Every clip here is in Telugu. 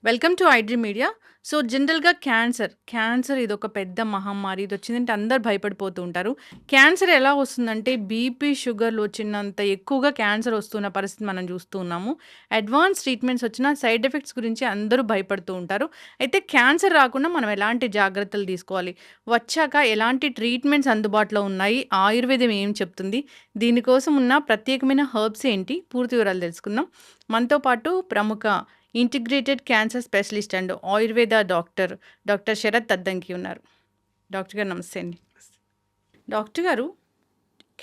Welcome to iDream media. So జనరల్‌గా క్యాన్సర్ ఇదొక పెద్ద మహమ్మారి. ఇదొచ్చిందంటే అందరూ భయపడిపోతూ ఉంటారు. క్యాన్సర్ ఎలా వస్తుందంటే బీపీ, షుగర్‌లు వచ్చినంత ఎక్కువగా క్యాన్సర్ వస్తున్న పరిస్థితి మనం చూస్తూ ఉన్నాము. అడ్వాన్స్ ట్రీట్మెంట్స్ వచ్చినా సైడ్ ఎఫెక్ట్స్ గురించి అందరూ భయపడుతూ ఉంటారు. అయితే క్యాన్సర్ రాకుండా మనం ఎలాంటి జాగ్రత్తలు తీసుకోవాలి? వచ్చాక ఎలాంటి ట్రీట్మెంట్స్ అందుబాటులో ఉన్నాయి? ఆయుర్వేదం ఏం చెప్తుంది? దీనికోసం ఉన్న ప్రత్యేకమైన హెర్బ్స్ ఏంటి? పూర్తి వివరాలు తెలుసుకుందాం. మనతో పాటు ప్రముఖ integrated cancer specialist and ayurveda doctor Sharath Addanki ఉన్నారు. డాక్టర్ గారు నమస్తే అండి. డాక్టర్ గారు,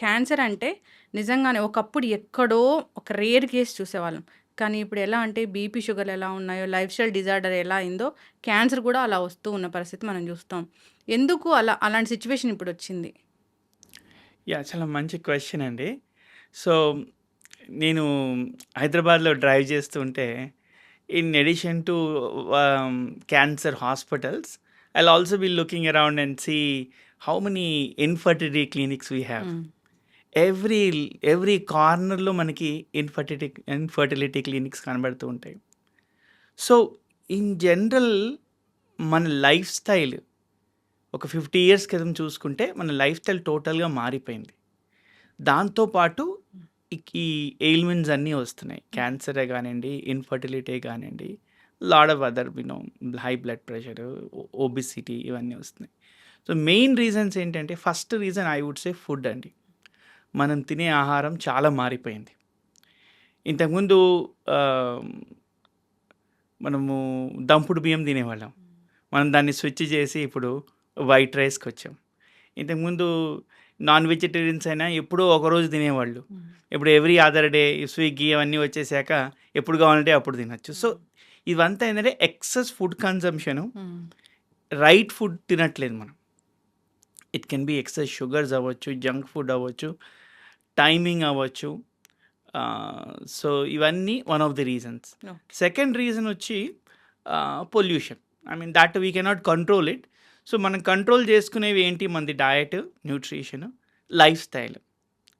క్యాన్సర్ అంటే నిజంగానే ఒకప్పుడు ఎక్కడో ఒక రేర్ కేస్ చూసేవాళ్ళం. కానీ ఇప్పుడు ఎలా అంటే బీపీ, షుగర్లు ఎలా ఉన్నాయో, లైఫ్ స్టైల్ డిజార్డర్ ఎలా అయిందో క్యాన్సర్ కూడా అలా వస్తూ ఉన్న పరిస్థితి మనం చూస్తాం. ఎందుకు అలాంటి సిచ్యువేషన్ ఇప్పుడు వచ్చింది? చాలా మంచి క్వెషన్ అండి. సో, నేను హైదరాబాద్‌లో డ్రైవ్ చేస్తుంటే, in addition to cancer hospitals, I'll also be looking around and see how many infertility clinics we have. Hmm. Every every కార్నర్‌లో మనకి ఇన్‌ఫర్టిలిటీ క్లినిక్స్ కనబడుతూ ఉంటాయి. సో, ఇన్ జనరల్ మన లైఫ్ స్టైల్ ఒక 50 ఇయర్స్ క్రితం చూసుకుంటే, మన లైఫ్ స్టైల్ టోటల్‌గా మారిపోయింది. దాంతో పాటు ఈ ఎయిల్మెంట్స్ అన్నీ వస్తున్నాయి. క్యాన్సరే గానియండి, ఇన్‌ఫర్టిలిటీ గానియండి, lot of other high blood pressure, obesity ఇవన్నీ వస్తున్నాయి. సో, మెయిన్ రీజన్స్ ఏంటంటే, first reason I would say food అండి. మనం తినే ఆహారం చాలా మారిపోయింది. ఇంతకుముందు ఆహ్, మనము దంపుడు బియ్యం తినేవాళ్ళం. మనం దాన్ని స్విచ్ చేసి ఇప్పుడు వైట్ రైస్‌కొచ్చాం. ఇంతకుముందు నాన్ వెజిటేరియన్స్ అయినా ఎప్పుడో ఒకరోజు తినేవాళ్ళు. ఇప్పుడు ఎవ్రీ అదర్ డే స్విగ్గీ అవన్నీ వచ్చేసాక ఎప్పుడు కావాలంటే అప్పుడు తినొచ్చు. సో, ఇవంతా ఏంటంటే excess food consumption. Right food తినట్లేదు మనం. It can be excess sugars అవ్వచ్చు, జంక్ ఫుడ్ అవ్వచ్చు, టైమింగ్ అవ్వచ్చు. సో, ఇవన్నీ one of the reasons. Okay. Second reason వచ్చి pollution. I mean that we cannot control it. So, మనం కంట్రోల్ చేసుకునేవి ఏంటి? మనది diet, nutrition, lifestyle,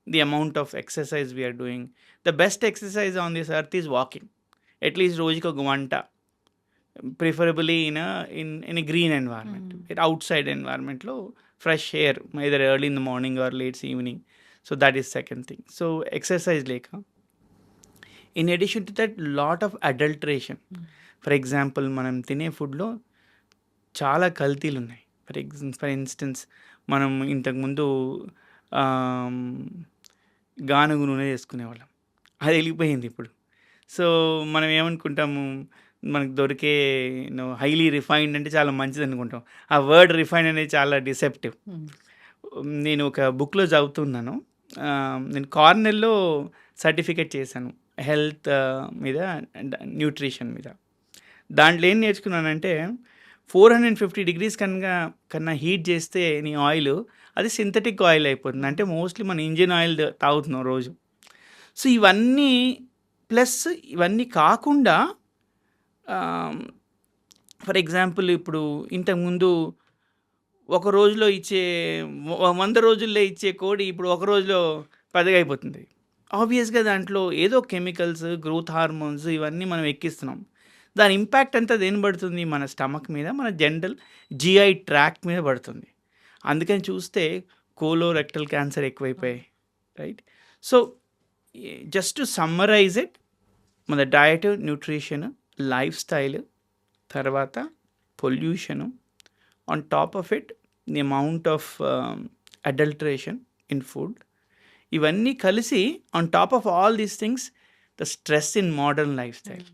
the amount of exercise we're doing. The best exercise on this earth is walking. At least రోజుకి ఒక గంట, preferably in a green environment, outside ఎన్వైర్న్మెంట్లో fresh air, either early in the morning or late evening. So that is second thing. So exercise లేక, in addition to that, lot of adulteration. For example, మనం తినే ఫుడ్లో చాలా కల్తీలు ఉన్నాయి. ఫర్ ఇన్స్టెన్స్, మనం ఇంతకుముందు గానుగ నూనె చేసుకునేవాళ్ళం. అది వెళ్ళిపోయింది ఇప్పుడు. సో, మనం ఏమనుకుంటాము, మనకు దొరికే హైలీ రిఫైన్డ్ అంటే చాలా మంచిది అనుకుంటాం. ఆ వర్డ్ రిఫైన్డ్ అనేది చాలా డిసెప్టివ్. నేను ఒక బుక్లో చదువుతున్నాను. నేను కార్నెల్లో సర్టిఫికేట్ చేశాను హెల్త్ మీద అండ్ న్యూట్రిషన్ మీద. దాంట్లో ఏం నేర్చుకున్నానంటే, 450 డిగ్రీస్ కన్నా హీట్ చేస్తే నీ ఆయిల్ అది సింథటిక్ ఆయిల్ అయిపోతుంది. అంటే మోస్ట్లీ మన ఇంజిన్ ఆయిల్ తాగుతున్నాం రోజు. సో, ఇవన్నీ ప్లస్ ఇవన్నీ కాకుండా, ఫర్ ఎగ్జాంపుల్, ఇప్పుడు ఇంతకుముందు ఒక రోజులో ఇచ్చే 100 రోజుల్లో ఇచ్చే కోడి ఇప్పుడు ఒక రోజులో పెద్దగా అయిపోతుంది. ఆబ్వియస్గా దాంట్లో ఏదో కెమికల్స్, గ్రోత్ హార్మోన్స్ ఇవన్నీ మనం ఎక్కిస్తున్నాం. దాని ఇంపాక్ట్ అంతా దేని పడుతుంది? మన స్టమక్ మీద, మన జనరల్ జిఐ ట్రాక్ట్ మీద పడుతుంది. అందుకని చూస్తే కోలోరెక్టల్ క్యాన్సర్ ఎక్కువైపోయాయి, right? So, just to summarise it, మన డయట్, న్యూట్రిషన్, లైఫ్ స్టైల్, తర్వాత pollution, on top of it the amount of adulteration in food, ఇవన్నీ కలిసి on top of all these things, the stress in modern lifestyle.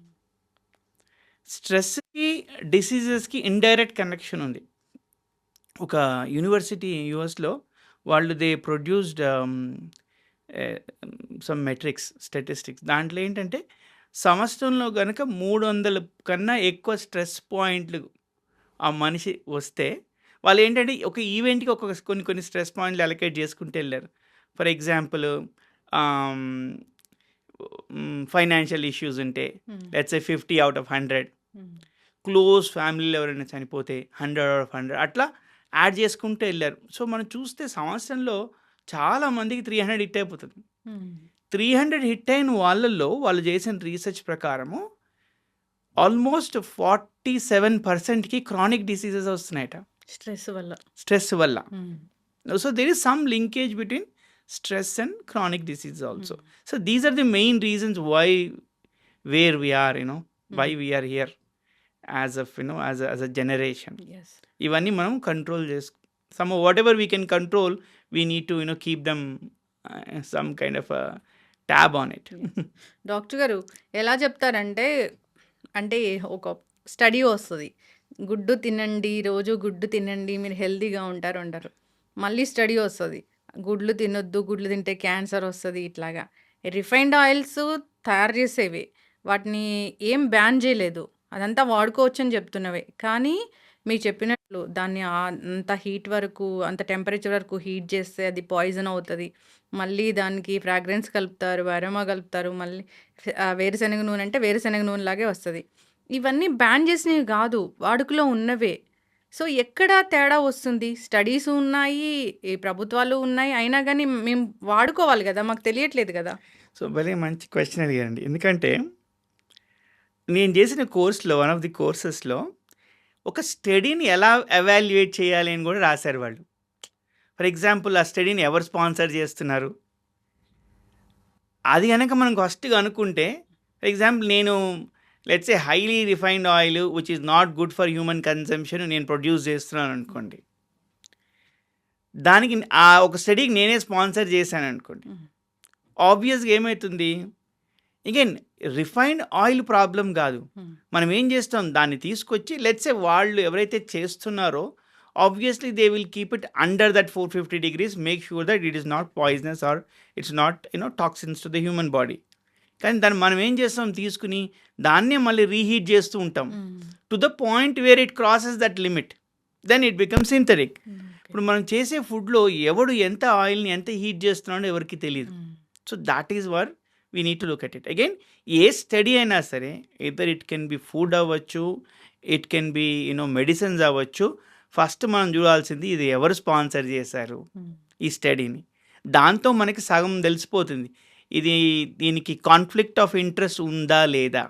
స్ట్రెస్కి, డిసీజెస్కి ఇండైరెక్ట్ కనెక్షన్ ఉంది. ఒక యూనివర్సిటీ యూఎస్లో వాళ్ళు ప్రొడ్యూస్డ్ సమ్ మెట్రిక్స్, స్టాటిస్టిక్స్. దాంట్లో ఏంటంటే, సంవత్సరంలో కనుక 300 కన్నా ఎక్కువ స్ట్రెస్ పాయింట్లు ఆ మనిషి వస్తే, వాళ్ళు ఏంటంటే ఒక ఈవెంట్కి కొన్ని స్ట్రెస్ పాయింట్లు అలొకేట్ చేసుకుంటూ వెళ్ళారు. ఫర్ ఎగ్జాంపుల్, ఫైనాన్షియల్ ఇష్యూస్ ఉంటే let's say 50 out of 100, close ఫ్యామిలీలో ఎవరైనా చనిపోతే 100 out of 100, అట్లా యాడ్ చేసుకుంటూ వెళ్ళారు. సో, మనం చూస్తే సంవత్సరంలో చాలామందికి 300 హిట్ అయిపోతుంది. 300 హిట్ అయిన వాళ్ళల్లో వాళ్ళు చేసిన రీసెర్చ్ ప్రకారము ఆల్మోస్ట్ 47%కి క్రానిక్ డిసీజెస్ వస్తున్నాయట స్ట్రెస్ వల్ల. స్ట్రెస్ వల్ల. హ్మ్. So there is some linkage between stress and chronic disease also. So these are the main reasons why where we are, why we are here as of, as a generation. Yes. ఇవన్నీ మనం కంట్రోల్ చేసుకో some what ever we can control we need to keep them some kind of tab on it. Doctor గారు ఎలా చెప్తారంటే, అంటే ఒక స్టడీ వస్తుంది, గుడ్డు తినండి, రోజు గుడ్డు తినండి, మీరు హెల్తీగా ఉంటారు అంటారు. మళ్ళీ స్టడీ వస్తుంది, గుడ్లు తినొద్దు, గుడ్లు తింటే క్యాన్సర్ వస్తుంది. ఇట్లాగా రిఫైన్డ్ ఆయిల్స్ తయారు చేసేవి, వాటిని ఏం బ్యాన్ చేయలేదు, అదంతా వాడుకోవచ్చు అని చెప్తున్నవే. కానీ మీరు చెప్పినట్లు దాన్ని అంత హీట్ వరకు, అంత టెంపరేచర్ వరకు హీట్ చేస్తే అది పాయిజన్ అవుతుంది. మళ్ళీ దానికి ఫ్రాగ్రెన్స్ కలుపుతారు, అరోమా కలుపుతారు, మళ్ళీ వేరుశనగ నూనె అంటే వేరుశనగ నూనె లాగే వస్తుంది. ఇవన్నీ బ్యాన్ చేసినవి కాదు, వాడుకలో ఉన్నవే. సో ఎక్కడ తేడా వస్తుంది? స్టడీస్ ఉన్నాయి, ఈ ప్రభుత్వాలు ఉన్నాయి, అయినా కానీ మేము వాడుకోవాలి కదా, మాకు తెలియట్లేదు కదా. సో భలే మంచి క్వశ్చన్ అడిగారండి. ఎందుకంటే నేను చేసిన కోర్స్లో, వన్ ఆఫ్ ది కోర్సెస్లో ఒక స్టడీని ఎలా ఎవాల్యుయేట్ చేయాలి అని కూడా రాశారు వాళ్ళు. ఫర్ ఎగ్జాంపుల్ ఆ స్టడీని ఎవరు స్పాన్సర్ చేస్తున్నారు, అది కనుక మనం ఫస్ట్గా అనుకుంటే, ఫర్ ఎగ్జాంపుల్ నేను let's a highly refined oil which is not good for human consumption నేను ప్రొడ్యూస్ చేస్తున్నాను అనుకోండి, దానికి ఆ ఒక స్టడీకి నేనే స్పాన్సర్ చేశాను అనుకోండి, ఆబ్వియస్గా ఏమవుతుంది, అగైన్ రిఫైన్డ్ ఆయిల్ ప్రాబ్లం కాదు, మనం ఏం చేస్తాం, దాన్ని తీసుకొచ్చి లెట్స్ ఏ వాళ్ళు ఎవరైతే చేస్తున్నారో obviously they will keep it under that 450 degrees, make sure that it is not poisonous or it's not toxins to the human body. కానీ దాన్ని మనం ఏం చేస్తాం, తీసుకుని దాన్నే మళ్ళీ రీహీట్ చేస్తూ ఉంటాం to the point where it crosses that limit, then it become synthetic. ఇప్పుడు మనం చేసే ఫుడ్లో ఎవడు ఎంత ఆయిల్ని ఎంత హీట్ చేస్తున్నాడో ఎవరికి తెలియదు. So that is were we need to look at it. Again A study అయినా సరే, either it can B food అవ్వచ్చు, ఇట్ కెన్ బి మెడిసిన్స్ అవ్వచ్చు, ఫస్ట్ మనం చూడాల్సింది ఇది ఎవరు స్పాన్సర్ చేశారు ఈ స్టడీని. దాంతో మనకి సగం తెలిసిపోతుంది, దీనికి కాన్ఫ్లిక్ట్ ఆఫ్ ఇంట్రెస్ట్ ఉందా లేదా.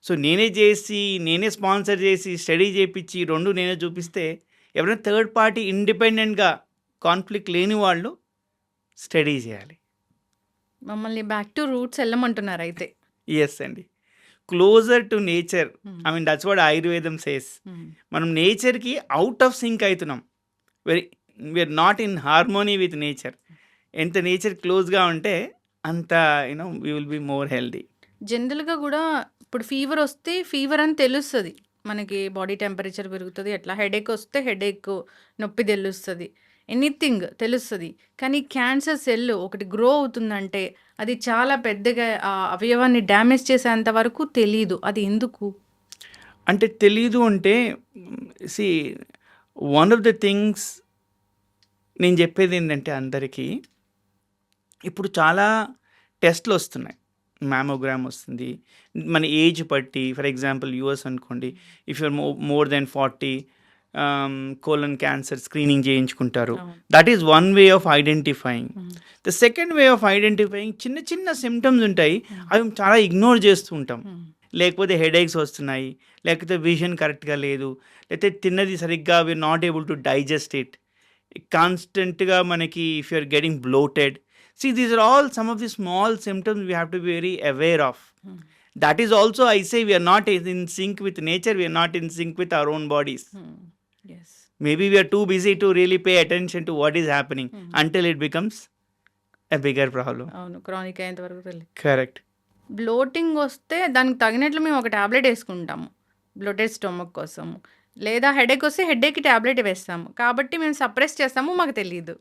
సో నేనే స్పాన్సర్ చేసి స్టడీ చేయించి రెండు నేనే చూపిస్తే, ఎవరైనా థర్డ్ పార్టీ ఇండిపెండెంట్గా కాన్ఫ్లిక్ట్ లేని వాళ్ళు స్టడీ చేయాలి. మమ్మల్ని బ్యాక్ టు రూట్స్ వెళ్ళమంటున్నారు అయితే. ఎస్ అండి, closer to nature. I mean that's what ఆయుర్వేదం సేస్. మనం నేచర్కి అవుట్ ఆఫ్ సింక్ అవుతున్నాం, we're not in harmony with nature. ఎంత నేచర్ క్లోజ్గా ఉంటే అంత we will be more healthy. జనరల్గా కూడా ఇప్పుడు ఫీవర్ వస్తే ఫీవర్ అని తెలుస్తుంది మనకి, బాడీ టెంపరేచర్ పెరుగుతుంది, ఎట్లా హెడేక్ వస్తే హెడేక్ నొప్పి తెలుస్తుంది, ఎనీథింగ్ తెలుస్తుంది. కానీ క్యాన్సర్ సెల్ ఒకటి గ్రో అవుతుందంటే అది చాలా పెద్దగా ఆ అవయవాన్ని డ్యామేజ్ చేసేంత వరకు తెలీదు. అది ఎందుకు అంటే తెలీదు అంటే, see one of the things నేను చెప్పేది ఏంటంటే, అందరికీ ఇప్పుడు చాలా టెస్ట్లు వస్తున్నాయి, మ్యామోగ్రామ్ వస్తుంది, మన ఏజ్ బట్టి. ఫర్ ఎగ్జాంపుల్ యూఎస్ అనుకోండి, if you're more than 40 colon cancer screening చేయించుకుంటారు. That is one way of identifying. The second way of identifying, చిన్న చిన్న సిమ్టమ్స్ ఉంటాయి, అవి చాలా ఇగ్నోర్ చేస్తూ ఉంటాం. లేకపోతే హెడేక్స్ వస్తున్నాయి, లేకపోతే విజన్ కరెక్ట్గా లేదు, లేకపోతే తిన్నది సరిగ్గా we're not able to digest it, కాన్స్టెంట్గా మనకి if you're getting bloated. See, these are all some of the small symptoms we have to be very aware of. That is also, I say, we are not in sync with nature, we are not in sync with our own bodies. Yes. Maybe we are too busy to really pay attention to what is happening until it becomes a bigger problem. అవును, క్రానిక్ అయ్యేంత వరకు తెలియదు. Correct. బ్లోటింగ్ వస్తే దానికి తగినట్లు మేము ఒక ట్యాబ్లెట్ వేసుకుంటాము బ్లోటెడ్ స్టొమక్ కోసము, లేదా హెడేక్ వస్తే హెడేక్కి ట్యాబ్లెట్ వేస్తాము, కాబట్టి మేము సప్రెస్ చేస్తాము, మాకు తెలియదు.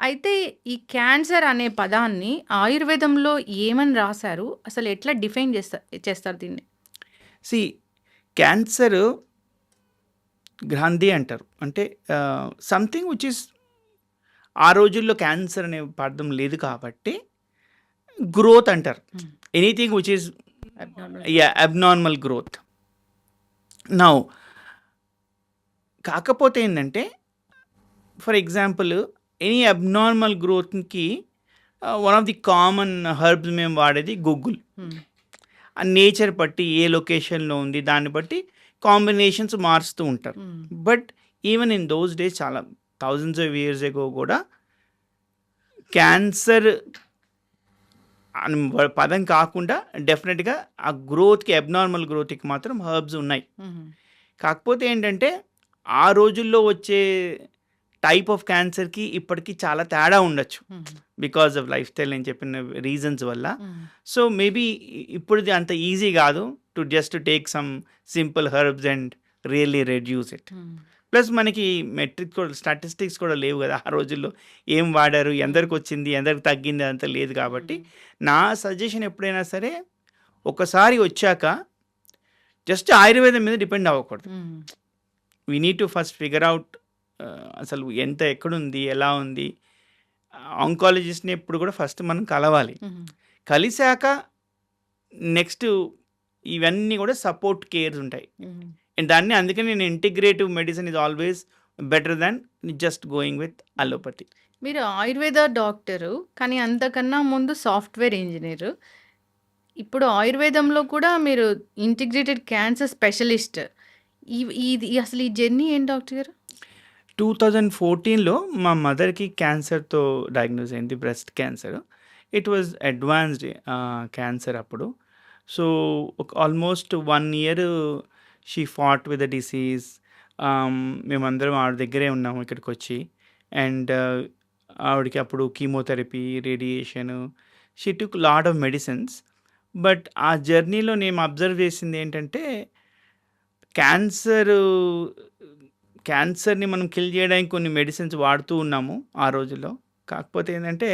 అయితే ఈ క్యాన్సర్ అనే పదాన్ని ఆయుర్వేదంలో ఏమని రాశారు, అసలు ఎట్లా డిఫైన్ చేస్తారు దీన్ని? సి క్యాన్సర్ గ్రంథి అంటారు, అంటే సంథింగ్ విచ్ ఇస్, ఆ రోజుల్లో క్యాన్సర్ అనే పదం లేదు కాబట్టి గ్రోత్ అంటారు, anything which is abnormal growth. Now కాకపోతే ఏంటంటే, ఫర్ ఎగ్జాంపుల్ ఎనీ అబ్నార్మల్ గ్రోత్కి one of the common herbs మేము వాడేది గుగ్గుల్. ఆ నేచర్ బట్టి ఏ లొకేషన్‌లో ఉంది దాన్ని బట్టి కాంబినేషన్స్ మారుస్తూ ఉంటారు. But even in those days చాలా థౌసండ్స్ ఆఫ్ ఇయర్స్ ఎగో కూడా క్యాన్సర్ అని పదం కాకుండా డెఫినెట్‌గా ఆ గ్రోత్‌కి అబ్నార్మల్ గ్రోత్‌కి మాత్రం హెర్బ్స్ ఉన్నాయి. కాకపోతే ఏంటంటే ఆ రోజుల్లో వచ్చే టైప్ ఆఫ్ క్యాన్సర్‌కి ఇప్పటికి చాలా తేడా ఉండొచ్చు. బికాస్ ఆఫ్ లైఫ్ స్టైల్ నేను చెప్పిన రీజన్స్ వల్ల. సో మేబీ ఇప్పుడుది అంత ఈజీ కాదు to just take some simple herbs and really reduce it. Plus మనకి మెట్రిక్ కూడా స్టాటిస్టిక్స్ కూడా లేవు కదా ఆ రోజుల్లో. ఏం వాడారు, ఎందరికి వచ్చింది, ఎందరికి తగ్గింది అంత లేదు కాబట్టి నా సజెషన్ ఎప్పుడైనా సరే ఒకసారి వచ్చాక జస్ట్ ఆయుర్వేదం మీద డిపెండ్ అవ్వకూడదు. We need to first figure out అసలు ఎంత ఎక్కడుంది, ఎలా ఉంది. ఆంకాలజిస్ట్ని ఎప్పుడు కూడా ఫస్ట్ మనం కలవాలి. కలిశాక నెక్స్ట్ ఇవన్నీ కూడా సపోర్ట్ కేర్స్ ఉంటాయి. అండ్ దాన్ని అందుకని నేను integrative medicine is always better than just going with allopathy. మీరు ఆయుర్వేద డాక్టరు, కానీ అంతకన్నా ముందు సాఫ్ట్వేర్ ఇంజనీరు. ఇప్పుడు ఆయుర్వేదంలో కూడా మీరు ఇంటిగ్రేటెడ్ క్యాన్సర్ స్పెషలిస్ట్. ఇది అసలు ఈ జర్నీ ఏంటి డాక్టర్ గారు? 2014లో మా మదర్కి క్యాన్సర్తో డయాగ్నోస్ అయింది, breast cancer. It was advanced cancer అప్పుడు. So almost 1 year she fought with the disease. మేమందరం ఆవిడ దగ్గరే ఉన్నాము ఇక్కడికి వచ్చి. అండ్ ఆవిడకి అప్పుడు chemotherapy, radiation, she took lot of medicines. But ఆ జర్నీలో నేను అబ్జర్వ్ చేసింది ఏంటంటే క్యాన్సర్ని మనం కిల్ చేయడానికి కొన్ని మెడిసిన్స్ వాడుతూ ఉన్నాము ఆ రోజుల్లో. కాకపోతే ఏంటంటే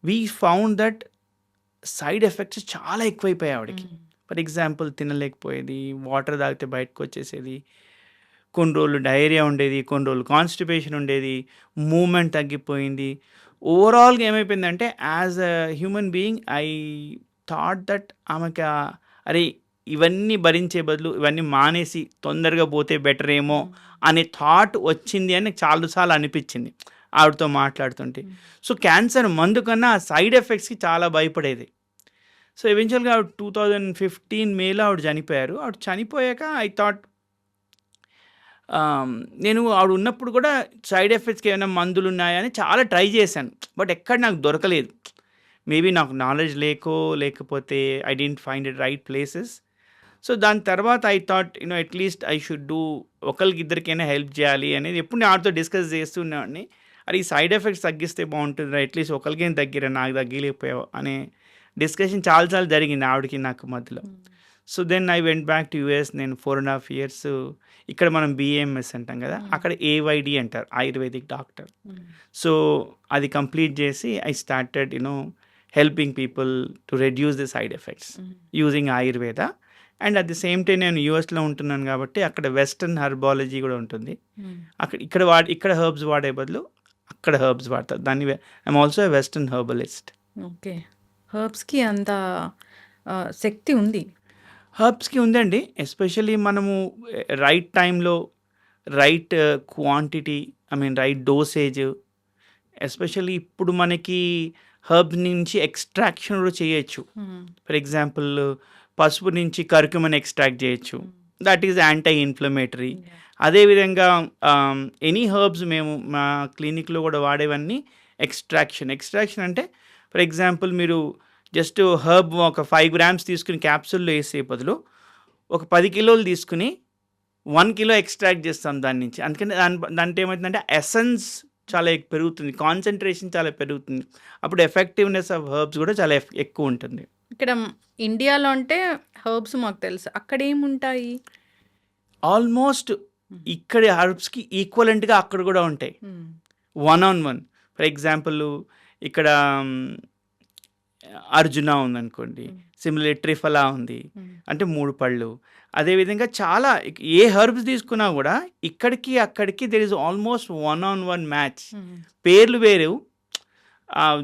we found that side effects చాలా ఎక్కువైపోయాయి ఆవిడకి. ఫర్ ఎగ్జాంపుల్ తినలేకపోయేది, వాటర్ తాగితే బయటకు వచ్చేసేది, కొన్ని రోజులు డయేరియా ఉండేది, కొన్ని రోజులు కాన్స్టిపేషన్ ఉండేది, మూమెంట్ తగ్గిపోయింది. ఓవరాల్గా ఏమైపోయిందంటే as a human being I thought that ఆమెకి అరే ఇవన్నీ భరించే బదులు ఇవన్నీ మానేసి తొందరగా పోతే బెటర్ ఏమో అనే థాట్ వచ్చింది అని నాకు చాలాసార్లు అనిపించింది ఆవిడతో మాట్లాడుతుంటే. సో క్యాన్సర్ మందు కన్నా ఆ సైడ్ ఎఫెక్ట్స్కి చాలా భయపడేది. సో ఎవెన్చువల్గా ఆవిడ 2015 మేలో ఆవిడ చనిపోయారు. ఆవిడ చనిపోయాక ఐ థాట్ నేను ఆవిడ ఉన్నప్పుడు కూడా సైడ్ ఎఫెక్ట్స్కి ఏమైనా మందులు ఉన్నాయని చాలా ట్రై చేశాను. బట్ ఎక్కడ నాకు దొరకలేదు. మేబీ నాకు నాలెడ్జ్ లేకపోతే I didn't find it right places. So దాని తర్వాత I thought at least I should do, ఒకరికి ఇద్దరికైనా హెల్ప్ చేయాలి అనేది ఎప్పుడు నేను ఆవిడతో డిస్కస్ చేస్తున్నాడిని. అది ఈ సైడ్ ఎఫెక్ట్స్ తగ్గిస్తే బాగుంటుంది, అట్లీస్ట్ ఒకరికైనా తగ్గిరా, నాకు తగ్గలేకపోయావు అనే డిస్కషన్ చాలాసార్లు జరిగింది ఆవిడకి నాకు మధ్యలో. So then I went back to US. నేను 4.5 years ఇక్కడ మనం బిఏఎంఎస్ అంటాం కదా, అక్కడ ఏవైడి అంటారు, ఆయుర్వేదిక్ డాక్టర్. సో అది కంప్లీట్ చేసి I started helping people to reduce the side effects using Ayurveda. And at the same time నేను యూఎస్లో ఉంటున్నాను కాబట్టి అక్కడ వెస్టర్న్ హెర్బాలజీ కూడా ఉంటుంది. ఇక్కడ హెర్బ్స్ వాడే బదులు అక్కడ హెర్బ్స్ వాడతారు. దాన్ని I'm also a western herbalist. Okay, హెర్బ్స్కి అంత శక్తి ఉంది. హెర్బ్స్కి ఉందండి. ఎస్పెషల్లీ మనము రైట్ టైంలో right quantity, right dosage. Especially ఇప్పుడు మనకి హెర్బ్స్ నుంచి ఎక్స్ట్రాక్షన్ కూడా చేయొచ్చు. ఫర్ ఎగ్జాంపుల్ పసుపు నుంచి కర్క్యూమిన్ ఎక్స్ట్రాక్ట్ చేయొచ్చు. That is anti inflammatory. అదేవిధంగా ఎనీ హెర్బ్స్ మేము మా క్లినిక్లో కూడా వాడేవన్నీ ఎక్స్ట్రాక్షన్ అంటే ఫర్ ఎగ్జాంపుల్ మీరు జస్ట్ హెర్బ్ ఒక 5 grams తీసుకుని క్యాప్సూల్లో వేసే బదులు ఒక 10 kilos తీసుకుని 1 kilo ఎక్స్ట్రాక్ట్ చేస్తాం దాని నుంచి. అందుకని దాంట్లో ఏమవుతుందంటే ఎసెన్స్ చాలా పెరుగుతుంది, కాన్సన్ట్రేషన్ చాలా పెరుగుతుంది. అప్పుడు ఎఫెక్టివ్నెస్ ఆఫ్ హెర్బ్స్ కూడా చాలా ఎక్కువ ఉంటుంది. ఇక్కడ ఇండియాలో అంటే హెర్బ్స్ మాకు తెలుసు, అక్కడ ఏముంటాయి? ఆల్మోస్ట్ ఇక్కడ హెర్బ్స్కి ఈక్వలెంట్గా అక్కడ కూడా ఉంటాయి, 1-on-1. ఫర్ ఎగ్జాంపుల్ ఇక్కడ అర్జున ఉందనుకోండి, సిమిలర్ ట్రిఫలా ఉంది, అంటే 3 పళ్ళు. అదేవిధంగా చాలా ఏ హెర్బ్స్ తీసుకున్నా కూడా ఇక్కడికి అక్కడికి there is almost 1-on-1 match. పేర్లు వేరు,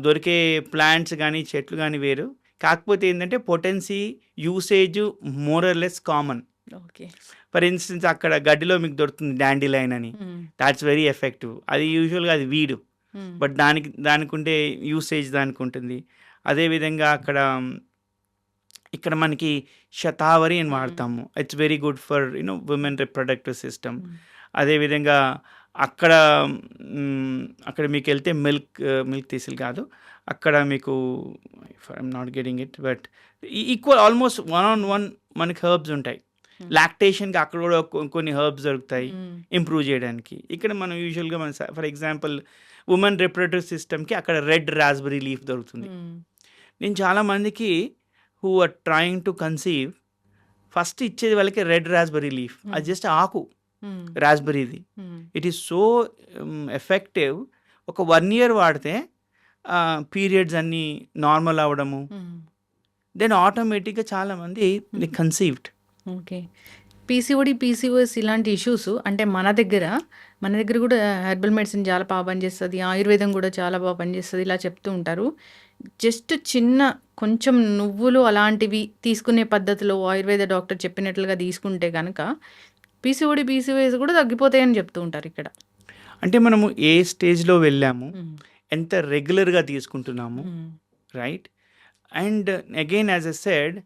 దొరికే ప్లాంట్స్ కానీ చెట్లు కానీ వేరు. కాకపోతే ఏంటంటే potency, usage మోరల్లెస్ common. Okay, for instance అక్కడ గడ్డిలో మీకు దొరుకుతుంది డాండిలైన్ అని, దాట్స్ వెరీ ఎఫెక్టివ్. అది యూజువల్గా అది వీడు. హ్మ్. బట్ దానికుండే యూసేజ్ దానికుంటుంది. అదేవిధంగా ఇక్కడ మనకి శతావరి అని హ్మ్. వాడతాము. It's very good for women reproductive system. Hmm. అదేవిధంగా అక్కడ అక్కడ మీకెళ్తే మిల్క్ తీసిల్ కాదు. అక్కడ మీకు I'm not getting it but equal almost 1 మనకి హెర్బ్స్ ఉంటాయి. హ్మ్. లాక్టేషన్‌కి అక్కడ కూడా కొన్ని హెర్బ్స్ దొరుకుతాయి హ్మ్. ఇంప్రూవ్ చేయడానికి. ఇక్కడ మనం యూజువల్‌గా ఫర్ ఎగ్జాంపుల్ వుమెన్ రిప్రొడక్టివ్ సిస్టమ్‌కి అక్కడ రెడ్ రాస్బెర్రీ లీఫ్ దొరుకుతుంది. హ్మ్. నేను చాలా మందికి who are trying to conceive first ఇచ్చేది వాళ్ళకి రెడ్ రాస్బెర్రీ లీఫ్. అది జస్ట్ ఆకు హ్మ్. రాస్బెర్రీది. Hmm. It is so effective. ఒక 1 ఇయర్ వాడితే పీరియడ్స్ అన్నీ నార్మల్ అవ్వడము. హ్మ్. దెన్ ఆటోమేటిక్‌గా చాలామంది they conceived. Okay. PCOD, PCOS ఇలాంటి ఇష్యూస్ అంటే మన దగ్గర కూడా హెర్బల్ మెడిసిన్ చాలా బాగా పనిచేస్తది. ఆయుర్వేదం కూడా చాలా బాగా పనిచేస్తది. ఇలా చెప్తూ ఉంటారు. జస్ట్ కొంచెం నువ్వులు అలాంటివి తీసుకునే పద్ధతిలో ఆయుర్వేద డాక్టర్ చెప్పినట్లుగా తీసుకుంటే గనక పీసీఓడి, పీసీఓఎస్ కూడా తగ్గిపోతాయని చెప్తూ ఉంటారు ఇక్కడ. అంటే మనము ఏ స్టేజ్‌లో వెళ్ళాము, హ్మ్. ఎంత రెగ్యులర్‌గా తీసుకుంటున్నాము, hmm. Right? And again as I said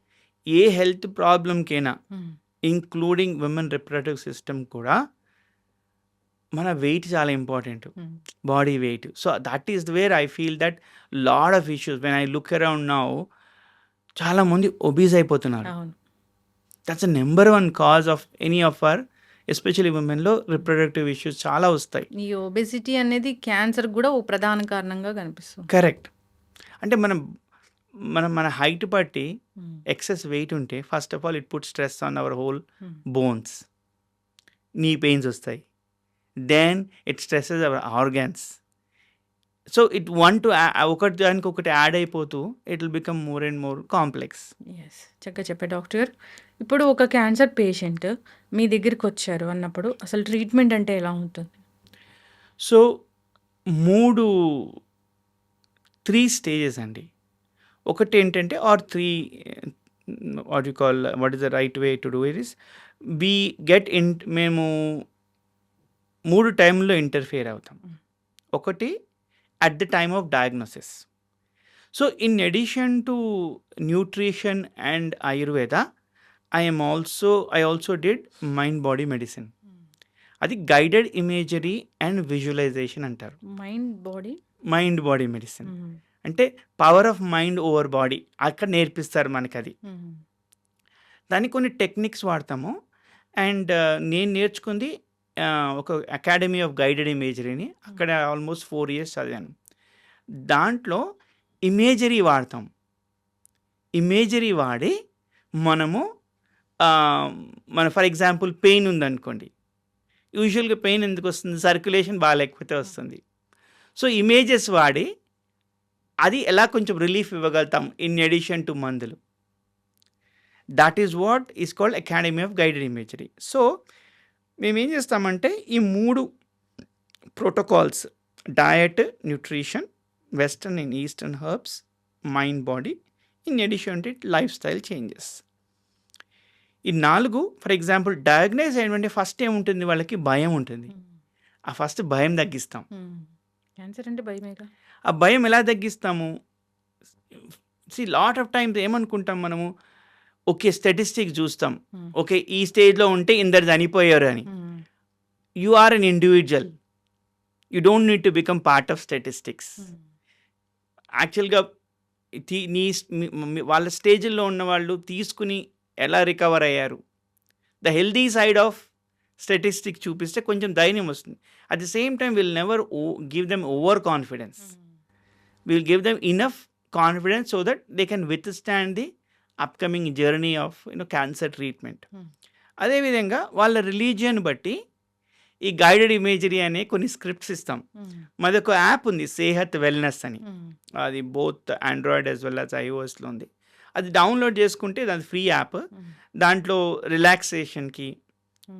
ఏ హెల్త్ ప్రాబ్లమ్‌కైనా hmm. Including women reproductive system కూడా మన వెయిట్ చాలా important. Hmm. Body weight. So that is where I feel that lot of issues when I look around now చాలామంది ఒబీస్ అయిపోతున్నారు. అవును. That's number 1 cause of any of our especially విమెన్‌లో రిప్రొడక్టివ్ ఇష్యూస్ చాలా వస్తాయి. ఈ ఒబెసిటీ అనేది క్యాన్సర్ కూడా ఓ ప్రధాన కారణంగా కనిపిస్తుంది. కరెక్ట్. అంటే మన హైట్ బట్టి హ్మ్. ఎక్సెస్ వెయిట్ ఉంటే first of all it put stress on our whole hmm. Bones. Knee pains వస్తాయి. Then it stresses our organs. So it ఒకటి దానికి ఒకటి యాడ్ అయిపోతూ it will become more and more complex. Yes. చక్కగా చెప్పారు డాక్టర్ గారు. ఇప్పుడు ఒక క్యాన్సర్ పేషెంట్ మీ దగ్గరికొచ్చారు అన్నప్పుడు అసలు ట్రీట్మెంట్ అంటే ఎలా ఉంటుంది? సో 3 స్టేజెస్ అండి. ఒకటేంటంటే or 3 what you call what is the right way to do it is మేము 3 టైంలో ఇంటర్ఫియర్ అవుతాం. ఒకటి at the time of diagnosis. So in addition to nutrition and ayurveda I also did mind body medicine. అది గైడెడ్ ఇమేజరీ అండ్ విజువలైజేషన్ అంటారు. మైండ్ బాడీ మెడిసిన్ అంటే power of mind over body అక్కడ నేర్పిస్తారు మనకది. దానికి కొన్ని టెక్నిక్స్ వాడతాము. అండ్ నేను నేర్చుకుంది ఒక అకాడమీ ఆఫ్ గైడెడ్ ఇమేజరీని అక్కడ ఆల్మోస్ట్ 4 years చదివాను. దాంట్లో ఇమేజరీ వాడతాం. ఇమేజరీ వాడి మనము మన ఫర్ ఎగ్జాంపుల్ పెయిన్ ఉందనుకోండి. యూజువల్‌గా పెయిన్ ఎందుకు వస్తుంది? సర్క్యులేషన్ బాగాలేకపోతే వస్తుంది. సో ఇమేజెస్ వాడి అది ఎలా కొంచెం రిలీఫ్ ఇవ్వగలుగుతాం ఇన్ అడిషన్ టు మందులు. That is what is called academy of guided imagery. So మేమేం చేస్తామంటే ఈ 3 protocols diet, nutrition, western and eastern herbs, mind body in addition to life style changes. ఈ 4 ఫర్ ఎగ్జాంపుల్ డయాగ్నైజ్ అయినటువంటి ఫస్ట్ ఏముంటుంది వాళ్ళకి భయం ఉంటుంది. ఆ ఫస్ట్ భయం తగ్గిస్తాం. క్యాన్సర్ అంటే భయమేగా. ఆ భయం ఎలా తగ్గిస్తాము? లాట్ ఆఫ్ టైమ్స్ ఏమనుకుంటాం మనము, ఓకే స్టాటిస్టిక్స్ చూస్తాం. ఓకే ఈ స్టేజ్‌లో ఉంటే ఇందరు చనిపోయారు అని. You are an individual. You don't need to become part of statistics. యాక్చువల్‌గా వాళ్ళ స్టేజ్‌లో ఉన్న వాళ్ళు తీసుకుని ఎలా రికవర్ అయ్యారు? The healthy side of statistics చూపిస్తే కొంచెం ధైర్యం వస్తుంది. At the same time will never give them over confidence. Will give them enough confidence so that they can withstand the upcoming journey of cancer treatment. అదేవిధంగా వాళ్ళ రిలీజియన్ బట్టి ఈ గైడెడ్ ఇమేజరీ అనే కొన్ని స్క్రిప్ట్స్ ఇస్తాం. మాది ఒక యాప్ ఉంది సేహత్ వెల్నెస్ అని. అది both Android as well as ఐఓఎస్లో ఉంది. అది డౌన్లోడ్ చేసుకుంటే అది ఫ్రీ యాప్. దాంట్లో రిలాక్సేషన్కి,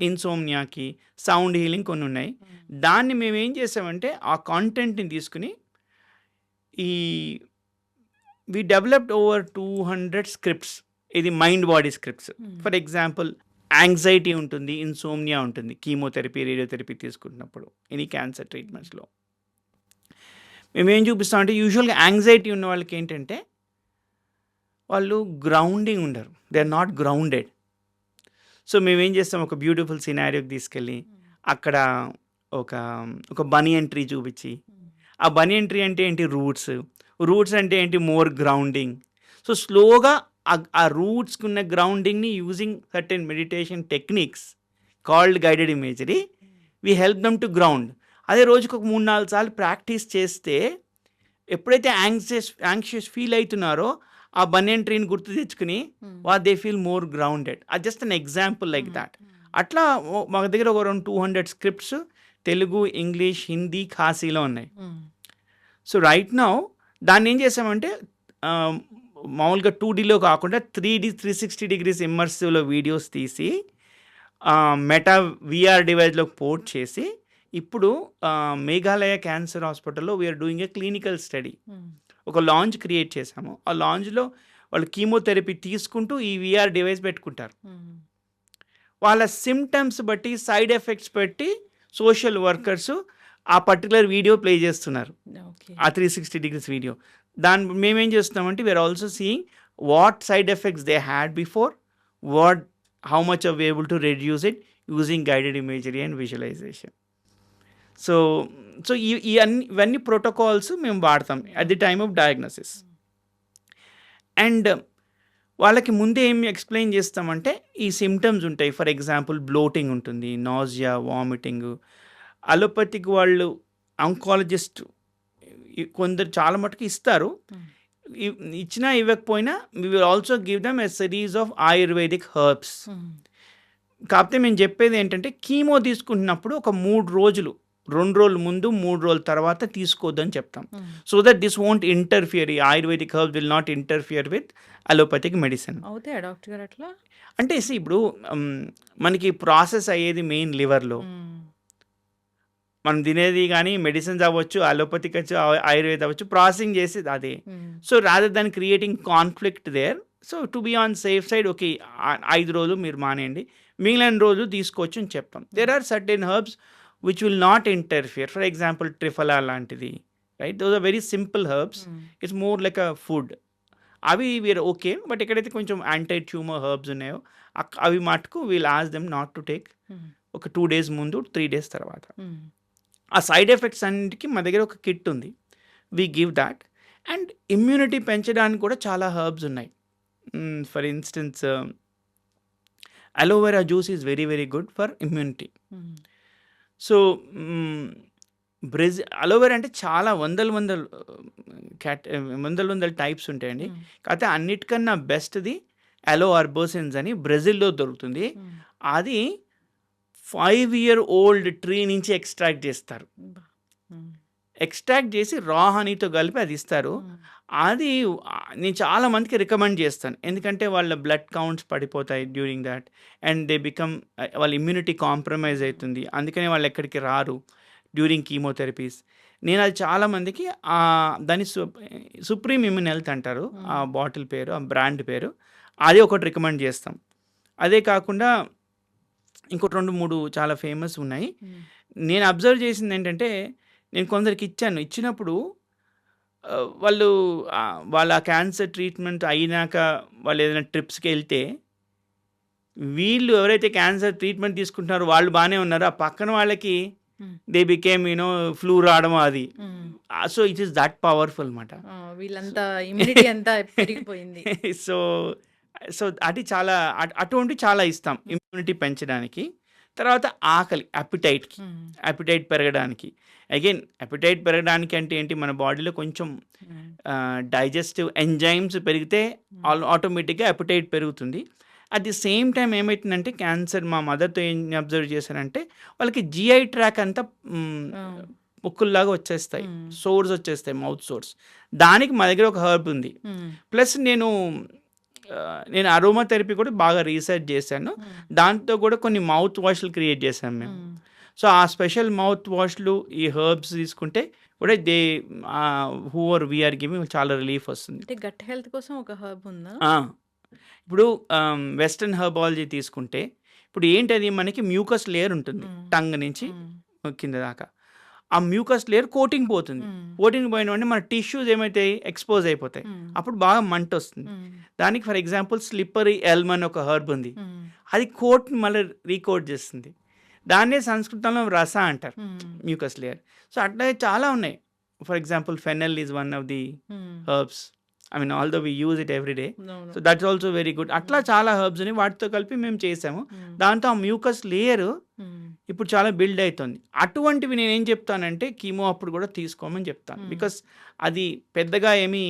ఇన్సోమ్నియాకి, సౌండ్ హీలింగ్ కొన్ని ఉన్నాయి. దాన్ని మేము ఏం చేసామంటే ఆ కాంటెంట్ని తీసుకుని వి డెవలప్డ్ ఓవర్ 200 స్క్రిప్ట్స్. ఇది mind body scripts. For example anxiety ఉంటుంది, ఇన్సోమ్నియా ఉంటుంది కీమోథెరపీ, రేడియోథెరపీ తీసుకుంటున్నప్పుడు ఎనీ క్యాన్సర్ ట్రీట్మెంట్స్లో. మేమేం చూపిస్తామంటే యూజువల్‌గా యాంగ్జైటీ ఉన్న వాళ్ళకేంటంటే, వాళ్ళు గ్రౌండింగ్ ఉండరు. They are not grounded. So, మేమేం చేస్తాం, ఒక బ్యూటిఫుల్ సినారియోకి తీసుకెళ్ళి, అక్కడ ఒక ఒక బనియన్ ట్రీ చూపిచ్చి, ఆ బనియన్ ట్రీ అంటే ఏంటి? రూట్స్. రూట్స్ అంటే ఏంటి? More grounding. సో, స్లోగా ఆ రూట్స్‌కున్న గ్రౌండింగ్‌ని using certain meditation techniques called guided imagery, we help them to ground. అదే రోజుకి ఒక 3, 4 సార్లు ప్రాక్టీస్ చేస్తే, ఎప్పుడైతే యాంగ్షియస్ ఫీల్ అవుతున్నారో, ఆ బనియన్ ట్రీని గుర్తు తెచ్చుకుని దే ఫీల్ మోర్ గ్రౌండెడ్. అది just an example like that. అట్లా మా దగ్గర ఒక around 200 scripts Telugu, English, Hindi, ఖాసీలో ఉన్నాయి. సో రైట్ నౌ దాన్ని ఏం చేసామంటే, మామూలుగా 2Dలో కాకుండా 3D 360 డిగ్రీస్ ఇమ్మర్సివ్లో వీడియోస్ తీసి మెటా విఆర్ డివైస్లోకి పోర్ట్ చేసి, ఇప్పుడు మేఘాలయ క్యాన్సర్ హాస్పిటల్లో we're doing a clinical study. ఒక లాంచ్ క్రియేట్ చేశాము. ఆ లాంచ్లో వాళ్ళు కీమోథెరపీ తీసుకుంటూ ఈ విఆర్ డివైస్ పెట్టుకుంటారు. వాళ్ళ సిమ్టమ్స్ బట్టి, సైడ్ ఎఫెక్ట్స్ బట్టి సోషల్ వర్కర్స్ ఆ పర్టికులర్ వీడియో ప్లే చేస్తున్నారు, ఆ 360 డిగ్రీస్ వీడియో. మేమేం చేస్తున్నామంటే, we're also seeing what side effects they had before, how much are able to reduce it using guided imagery and visualization. So ఇవన్నీ ప్రోటోకాల్స్ మేము వాడతాం at the time of diagnosis. And వాళ్ళకి ముందే ఏం ఎక్స్ప్లెయిన్ చేస్తామంటే, ఈ సిమ్టమ్స్ ఉంటాయి. ఫర్ ఎగ్జాంపుల్ బ్లోటింగ్ ఉంటుంది, నాజియా, వామిటింగ్. అలోపతిక్ వాళ్ళు ఆంకాలజిస్ట్ కొందరు చాలా మటుకు ఇస్తారు. ఇచ్చినా ఇవ్వకపోయినా we will also give them a series of ayurvedic herbs. కాకపోతే మేము చెప్పేది ఏంటంటే, కీమో తీసుకుంటున్నప్పుడు ఒక 3 రోజులు, 2 రోజుల ముందు, 3 రోజుల తర్వాత తీసుకోవద్దని చెప్తాం. So that this won't interfere. ఈ ayurvedic herbs will not interfere with allopathic medicine. అవుతాయా డాక్టర్ గారు అట్లా? అంటే ఇప్పుడు మనకి ప్రాసెస్ అయ్యేది మెయిన్ లివర్లో. మనం తినేది కానీ మెడిసిన్స్ అవ్వచ్చు, అలోపతిక్ అవ్వచ్చు, ఆయుర్వేద అవ్వచ్చు, ప్రాసెసింగ్ చేసేది అదే. So rather than creating conflict there, so to be on safe side, okay 5 రోజులు మీరు మానేయండి, మిగిలిన రోజులు తీసుకోవచ్చు అని చెప్తాం. There are certain herbs which will not interfere. For example, triphala లాంటిది, right? Those are very simple herbs. It's more like a food. అవి వీఆర్ ఓకే. బట్ ఎక్కడైతే కొంచెం యాంటీ ట్యూమర్ హర్బ్స్ ఉన్నాయో అవి మటుకు wheel ask them not to take. ఒక 2 days ముందు, 3 days తర్వాత. ఆ సైడ్ ఎఫెక్ట్స్ అన్నిటికీ మా దగ్గర ఒక కిట్ ఉంది, we give that. And immunity పెంచడానికి కూడా చాలా హర్బ్స్ ఉన్నాయి. For instance, aloe vera juice is very very good for immunity. So aloe vera అంటే చాలా వందల టైప్స్ ఉంటాయండి. కాకపోతే అన్నిటికన్నా బెస్ట్ది అలో అర్బోసిన్స్ అని బ్రెజిల్లో దొరుకుతుంది. అది 5-year-old ట్రీ నుంచి ఎక్స్ట్రాక్ట్ చేస్తారు. ఎక్స్ట్రాక్ట్ చేసి రా హనీతో కలిపి అది ఇస్తారు. అది నేను చాలా మందికి రికమెండ్ చేస్తాను, ఎందుకంటే వాళ్ళ బ్లడ్ కౌంట్స్ పడిపోతాయి during that, and they become, వాళ్ళ ఇమ్యూనిటీ కాంప్రమైజ్ అవుతుంది. అందుకనే వాళ్ళు ఎక్కడికి రారు డ్యూరింగ్ కీమోథెరపీస్. నేను అది చాలామందికి దాన్ని సుప్రీం ఇమ్యూన్ హెల్త్ అంటారు, ఆ బాటిల్ పేరు, ఆ బ్రాండ్ పేరు, అదే ఒకటి రికమెండ్ చేస్తాం. అదే కాకుండా ఇంకోటి 2-3 చాలా ఫేమస్ ఉన్నాయి. నేను అబ్జర్వ్ చేసింది ఏంటంటే, నేను కొందరికి ఇచ్చినప్పుడు వాళ్ళు వాళ్ళ క్యాన్సర్ ట్రీట్మెంట్ అయినాక వాళ్ళు ఏదైనా ట్రిప్స్కి వెళ్తే, వీళ్ళు ఎవరైతే క్యాన్సర్ ట్రీట్మెంట్ తీసుకుంటున్నారో వాళ్ళు బాగానే ఉన్నారు, ఆ పక్కన వాళ్ళకి దే బికేమ్ ఫ్లూ రావడం అది. So it is that powerful అన్నమాట. వీళ్ళంతా ఇమ్యూనిటీ అంతా పెరిగిపోయింది. సో అది చాలా అటువంటి చాలా ఇస్తాం ఇమ్యూనిటీ పెంచడానికి. తర్వాత ఆకలి, అపిటైట్ పెరగడానికి. అగైన్ అపిటైట్ పెరగడానికి అంటే ఏంటి, మన బాడీలో కొంచెం డైజెస్టివ్ ఎంజైమ్స్ పెరిగితే ఆటోమేటిక్గా అపిటైట్ పెరుగుతుంది. అట్ ది సేమ్ టైం ఏమవుతుందంటే, క్యాన్సర్ మా మదర్తో ఏం అబ్జర్వ్ చేశారంటే, వాళ్ళకి జిఐ ట్రాక్ అంతా ముక్కుల్లాగా వచ్చేస్తాయి, సోర్స్ వచ్చేస్తాయి, మౌత్ సోర్స్. దానికి మా దగ్గర ఒక హర్బ్ ఉంది. ప్లస్ నేను అరోమా థెరపీ కూడా బాగా రీసెర్చ్ చేశాను. దాంతో కూడా కొన్ని మౌత్ వాష్లు క్రియేట్ చేశాను మేము. సో ఆ స్పెషల్ మౌత్ వాష్లు, ఈ హర్బ్స్ తీసుకుంటే కూడా వీఆర్ గివింగ్ చాలా రిలీఫ్ వస్తుంది. అంటే గట్ హెల్త్ కోసం ఒక హర్బ్ ఉందా? ఇప్పుడు వెస్ట్రన్ హర్బాలజీ తీసుకుంటే, ఇప్పుడు ఏంటది, మనకి మ్యూకస్ లేయర్ ఉంటుంది టంగ్ నుంచి కింద దాకా. ఆ మ్యూకస్ లేయర్ కోటింగ్ పోతుంది. కోటింగ్ పోయిన వెంటనే మన టిష్యూస్ ఏమైతాయి ఎక్స్పోజ్ అయిపోతాయి. అప్పుడు బాగా మంట వస్తుంది. దానికి ఫర్ ఎగ్జాంపుల్ స్లిప్పరీ ఎల్మ్ అని ఒక హర్బ్ ఉంది. అది కోట్ని మళ్ళీ రీకోట్ చేస్తుంది. దాన్నే సంస్కృతంలో రస అంటారు, మ్యూకస్ లేయర్. సో అట్లా చాలా ఉన్నాయి. For example fennel is one of the herbs. I mean although we use it every day. So that's also very good. అట్లా చాలా హర్బ్స్ ఉన్నాయి, వాటితో కలిపి మేము చేసాము. దాంతో ఆ మ్యూకస్ లేయర్ ఇప్పుడు చాలా బిల్డ్ అవుతుంది. అటువంటివి నేను ఏం చెప్తానంటే కీమో అప్పుడు కూడా తీసుకోమని చెప్తాను. బికాస్ అది పెద్దగా ఏమీ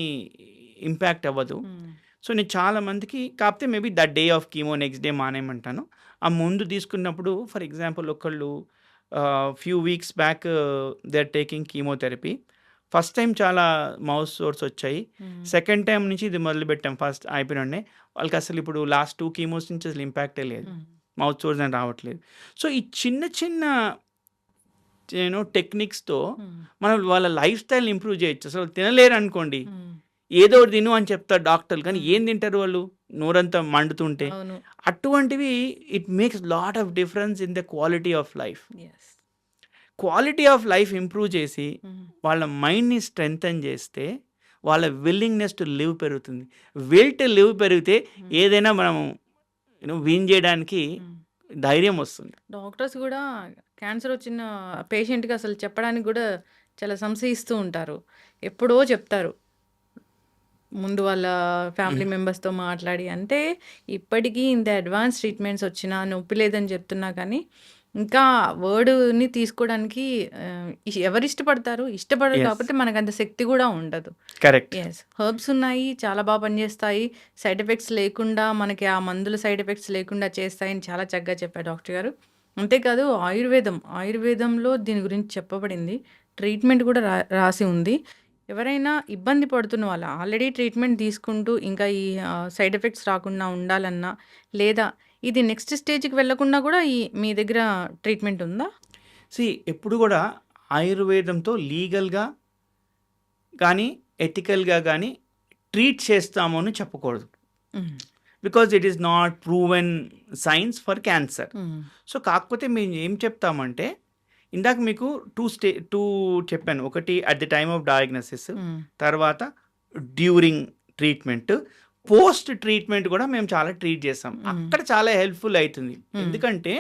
ఇంపాక్ట్ అవ్వదు. సో నేను చాలా మందికి కాకపోతే maybe that day of chemo next day మానేయమంటాను. ఆ ముందు తీసుకున్నప్పుడు ఫర్ ఎగ్జాంపుల్ ఒకళ్ళు few weeks back they are taking chemotherapy. First time చాలా మౌత్ సోర్స్ వచ్చాయి. సెకండ్ టైం నుంచి ఇది మొదలుపెట్టాం. ఫస్ట్ అయిపోయినండే వాళ్ళకి అసలు ఇప్పుడు లాస్ట్ 2 కీమోస్ నుంచి అసలు ఇంపాక్టే లేదు, మౌత్ సోర్స్ అని రావట్లేదు. సో ఈ చిన్న చిన్న టెక్నిక్స్తో మనం వాళ్ళ లైఫ్ స్టైల్ని ఇంప్రూవ్ చేయొచ్చు. అసలు తినలేరు అనుకోండి, ఏదో ఒకటి తిను అని చెప్తారు డాక్టర్లు, కానీ ఏం తింటారు వాళ్ళు నోరంతా మండుతుంటే. అటువంటివి it makes lot of difference in the quality of life. Quality of life improve చేసి వాళ్ళ మైండ్ని స్ట్రెంగ్తన్ చేస్తే వాళ్ళ విల్లింగ్నెస్ టు లివ్ పెరుగుతుంది. విల్ టు లివ్ పెరిగితే ఏదైనా మనం విన్ చేయడానికి ధైర్యం వస్తుంది. డాక్టర్స్ కూడా క్యాన్సర్ వచ్చిన పేషెంట్కి అసలు చెప్పడానికి కూడా చాలా సంశయిస్తూ ఉంటారు. ఎప్పుడో చెప్తారు ముందు వాళ్ళ ఫ్యామిలీ మెంబర్స్తో మాట్లాడి. అంటే ఇప్పటికీ ఇంత అడ్వాన్స్ ట్రీట్మెంట్స్ వచ్చినా నొప్పి లేదని చెప్తున్నా కానీ ఇంకా వర్డ్ని తీసుకోవడానికి ఎవరు ఇష్టపడతారు? ఇష్టపడరు. కాబట్టి మనకు అంత శక్తి కూడా ఉండదు. కరెక్ట్. ఎస్, హర్బ్స్ ఉన్నాయి, చాలా బాగా పనిచేస్తాయి, సైడ్ ఎఫెక్ట్స్ లేకుండా, మనకి ఆ మందుల సైడ్ ఎఫెక్ట్స్ లేకుండా చేస్తాయని చాలా చక్కగా చెప్పారు డాక్టర్ గారు. అంతేకాదు ఆయుర్వేదంలో దీని గురించి చెప్పబడింది, ట్రీట్మెంట్ కూడా రాసి ఉంది. ఎవరైనా ఇబ్బంది పడుతున్న వాళ్ళు ఆల్రెడీ ట్రీట్మెంట్ తీసుకుంటూ ఇంకా ఈ సైడ్ ఎఫెక్ట్స్ రాకుండా ఉండాలన్నా, లేదా ఇది నెక్స్ట్ స్టేజ్కి వెళ్ళకుండా కూడా మీ దగ్గర ట్రీట్మెంట్ ఉందా? ఎప్పుడు కూడా ఆయుర్వేదంతో లీగల్గా కానీ ఎథికల్గా కానీ ట్రీట్ చేస్తాము అని చెప్పకూడదు. Because it is not proven science for cancer. So కాకపోతే మేము ఏం చెప్తామంటే, ఇందాక మీకు టూ చెప్పాను. ఒకటి at the time of diagnosis, తర్వాత డ్యూరింగ్ ట్రీట్మెంట్, పోస్ట్ ట్రీట్మెంట్ కూడా మేము చాలా ట్రీట్ చేస్తాం. అక్కడ చాలా హెల్ప్ఫుల్ అవుతుంది. ఎందుకంటే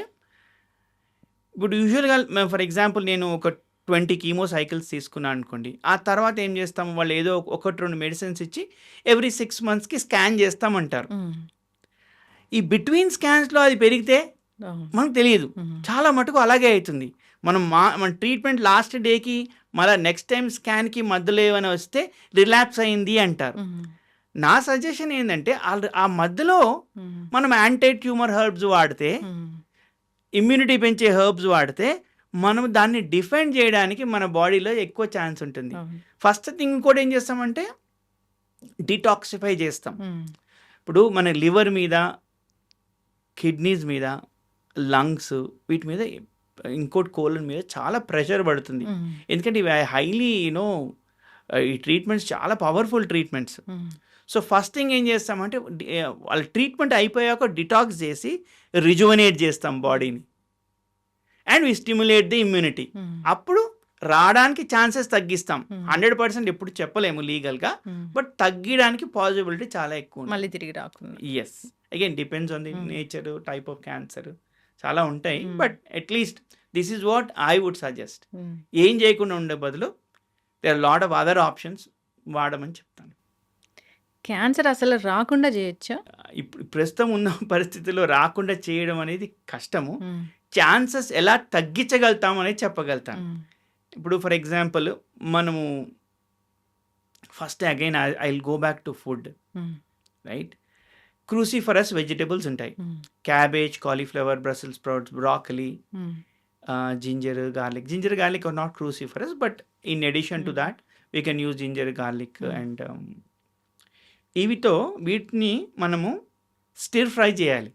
ఇప్పుడు యూజువల్గా ఫర్ ఎగ్జాంపుల్ నేను ఒక 20 కీమో సైకిల్స్ తీసుకున్నాను అనుకోండి. ఆ తర్వాత ఏం చేస్తాము, వాళ్ళు ఏదో 1-2 మెడిసిన్స్ ఇచ్చి ఎవ్రీ 6 monthsకి స్కాన్ చేస్తామంటారు. ఈ బిట్వీన్ స్కాన్స్లో అది పెరిగితే మనకు తెలియదు. చాలా మటుకు అలాగే అవుతుంది. మన ట్రీట్మెంట్ లాస్ట్ డేకి మళ్ళీ నెక్స్ట్ టైం స్కాన్కి మధ్యలో ఏమైనా వస్తే రిలాప్స్ అయింది అంటారు. నా సజెషన్ ఏంటంటే ఆ మధ్యలో మనం యాంటీ ట్యూమర్ హర్బ్స్ వాడితే, ఇమ్యూనిటీ పెంచే హర్బ్స్ వాడితే మనం దాన్ని డిఫెండ్ చేయడానికి మన బాడీలో ఎక్కువ ఛాన్స్ ఉంటుంది. ఫస్ట్ థింగ్ కూడా ఏం చేస్తామంటే డిటాక్సిఫై చేస్తాం. ఇప్పుడు మన లివర్ మీద, కిడ్నీస్ మీద, లంగ్స్, వీటి మీద, ఇంకోటి కోలన్ మీద చాలా ప్రెషర్ పడుతుంది. ఎందుకంటే ఇవి హైలీ ఈ ట్రీట్మెంట్స్ చాలా powerful treatments. So first thing ఏం చేస్తామంటే వాళ్ళ ట్రీట్మెంట్ అయిపోయాక డిటాక్స్ చేసి రిజువనేట్ చేస్తాం బాడీని, and we stimulate the immunity. అప్పుడు రావడానికి ఛాన్సెస్ తగ్గిస్తాం. 100% ఎప్పుడు చెప్పలేము లీగల్గా, బట్ తగ్గడానికి పాసిబిలిటీ చాలా ఎక్కువ, మళ్ళీ తిరిగి రాకుండా. Yes, again depends on the nature, type of cancer, చాలా ఉంటాయి. But at least this is what I would suggest. ఏం చేయకుండా ఉండే బదులు there are lot of other options వాడమని చెప్తాను. క్యాన్సర్ అసలు రాకుండా చేయొచ్చా? ఇప్పుడు ప్రస్తుతం ఉన్న పరిస్థితుల్లో రాకుండా చేయడం అనేది కష్టము. ఛాన్సెస్ ఎలా తగ్గించగలుగుతాం అనేది చెప్పగలుగుతాను. ఇప్పుడు ఫర్ ఎగ్జాంపుల్ మనము first again I will go back to food, right? Cruciferous vegetables ఉంటాయి. Cabbage, cauliflower, Brussels sprouts, broccoli, ginger garlic are not cruciferous, but in addition to that we can use ginger garlic. And వీటిని మనము స్టిర్ ఫ్రై చేయాలి.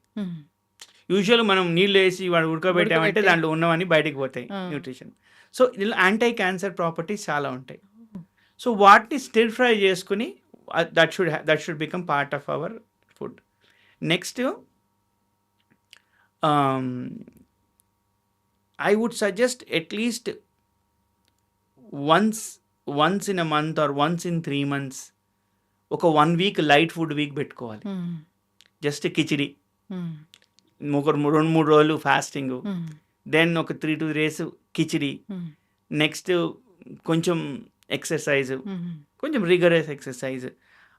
యూజువల్ మనం నీళ్ళు వేసి వాడు ఉడకబెట్టామంటే దాంట్లో ఉన్నవన్నీ బయటకు పోతాయి న్యూట్రిషన్. సో ఇలా యాంటీ క్యాన్సర్ ప్రాపర్టీస్ చాలా ఉంటాయి. సో వాటిని స్టిర్ ఫ్రై చేసుకుని that should become part of our food. Next I would suggest at least once in a month or once in 3 months ఒక 1 week లైట్ ఫుడ్ వీక్ పెట్టుకోవాలి. జస్ట్ కిచిడి, ఒక 2-3 రోజులు ఫాస్టింగ్, దెన్ ఒక 3-2 days కిచిడి, నెక్స్ట్ కొంచెం ఎక్సర్సైజ్, కొంచెం రిగరస్ ఎక్సర్సైజ్.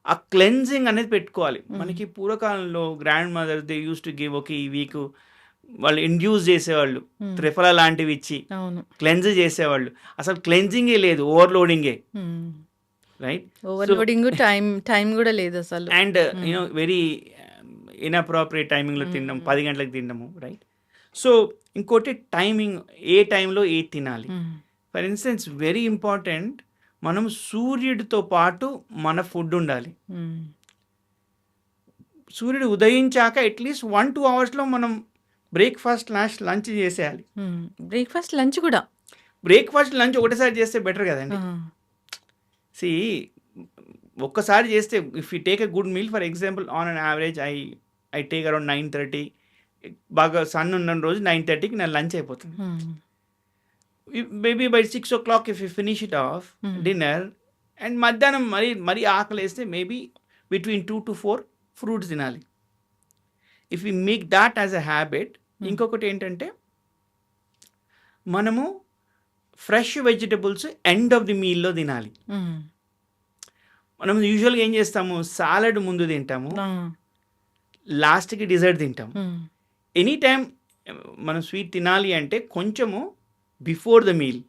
ఆ క్లెన్జింగ్ అనేది పెట్టుకోవాలి. మనకి పూర్వకాలంలో grand mother they use to give ఈ వీక్ వాళ్ళు ఇండ్యూస్ చేసేవాళ్ళు, త్రిఫలా లాంటివి ఇచ్చి క్లెన్స్ చేసేవాళ్ళు. అసలు క్లెన్జింగే లేదు, ఓవర్లోడింగే, రైట్? ఓవర్లోడింగ్, టైం కూడా లేదు అసలు. అండ్ వెరీ ఇన్అప్రోప్రియేట్ టైమింగ్లో తినడం, 10 గంటలకు తినడము, రైట్? సో ఇంకోటి టైమింగ్, ఏ టైంలో ఏది తినాలి. ఫర్ ఇన్స్టెన్స్ వెరీ ఇంపార్టెంట్, మనం సూర్యుడితో పాటు మన ఫుడ్ ఉండాలి. సూర్యుడు ఉదయించాక అట్లీస్ట్ 1-2 hours మనం బ్రేక్ఫాస్ట్, లంచ్ చేసేయాలి. బ్రేక్ఫాస్ట్, లంచ్ కూడా. బ్రేక్ఫాస్ట్, లంచ్ ఒకటేసారి చేస్తే బెటర్ కదండి. సి ఒక్కసారి చేస్తే, if you take a good meal, for example on an average I take around 9:30, బాగా సన్ ఉన్న రోజు 9:30కి నా లంచ్ అయిపోతుంది. Maybe by 6 o'clock if you finish it of dinner, and మధ్యాహ్నం మరీ ఆకలి వేస్తే మేబీ బిట్వీన్ 2 to 4 ఫ్రూట్స్ తినాలి. If you make that as a habit. ఇంకొకటి ఏంటంటే, మనము fresh vegetables end of the మీల్లో తినాలి. మనం యూజువల్గా ఏం చేస్తాము, సాలడ్ ముందు తింటాము, లాస్ట్కి డిజర్ట్ తింటాము. ఎనీ టైం మనం స్వీట్ తినాలి అంటే కొంచెము before the meal,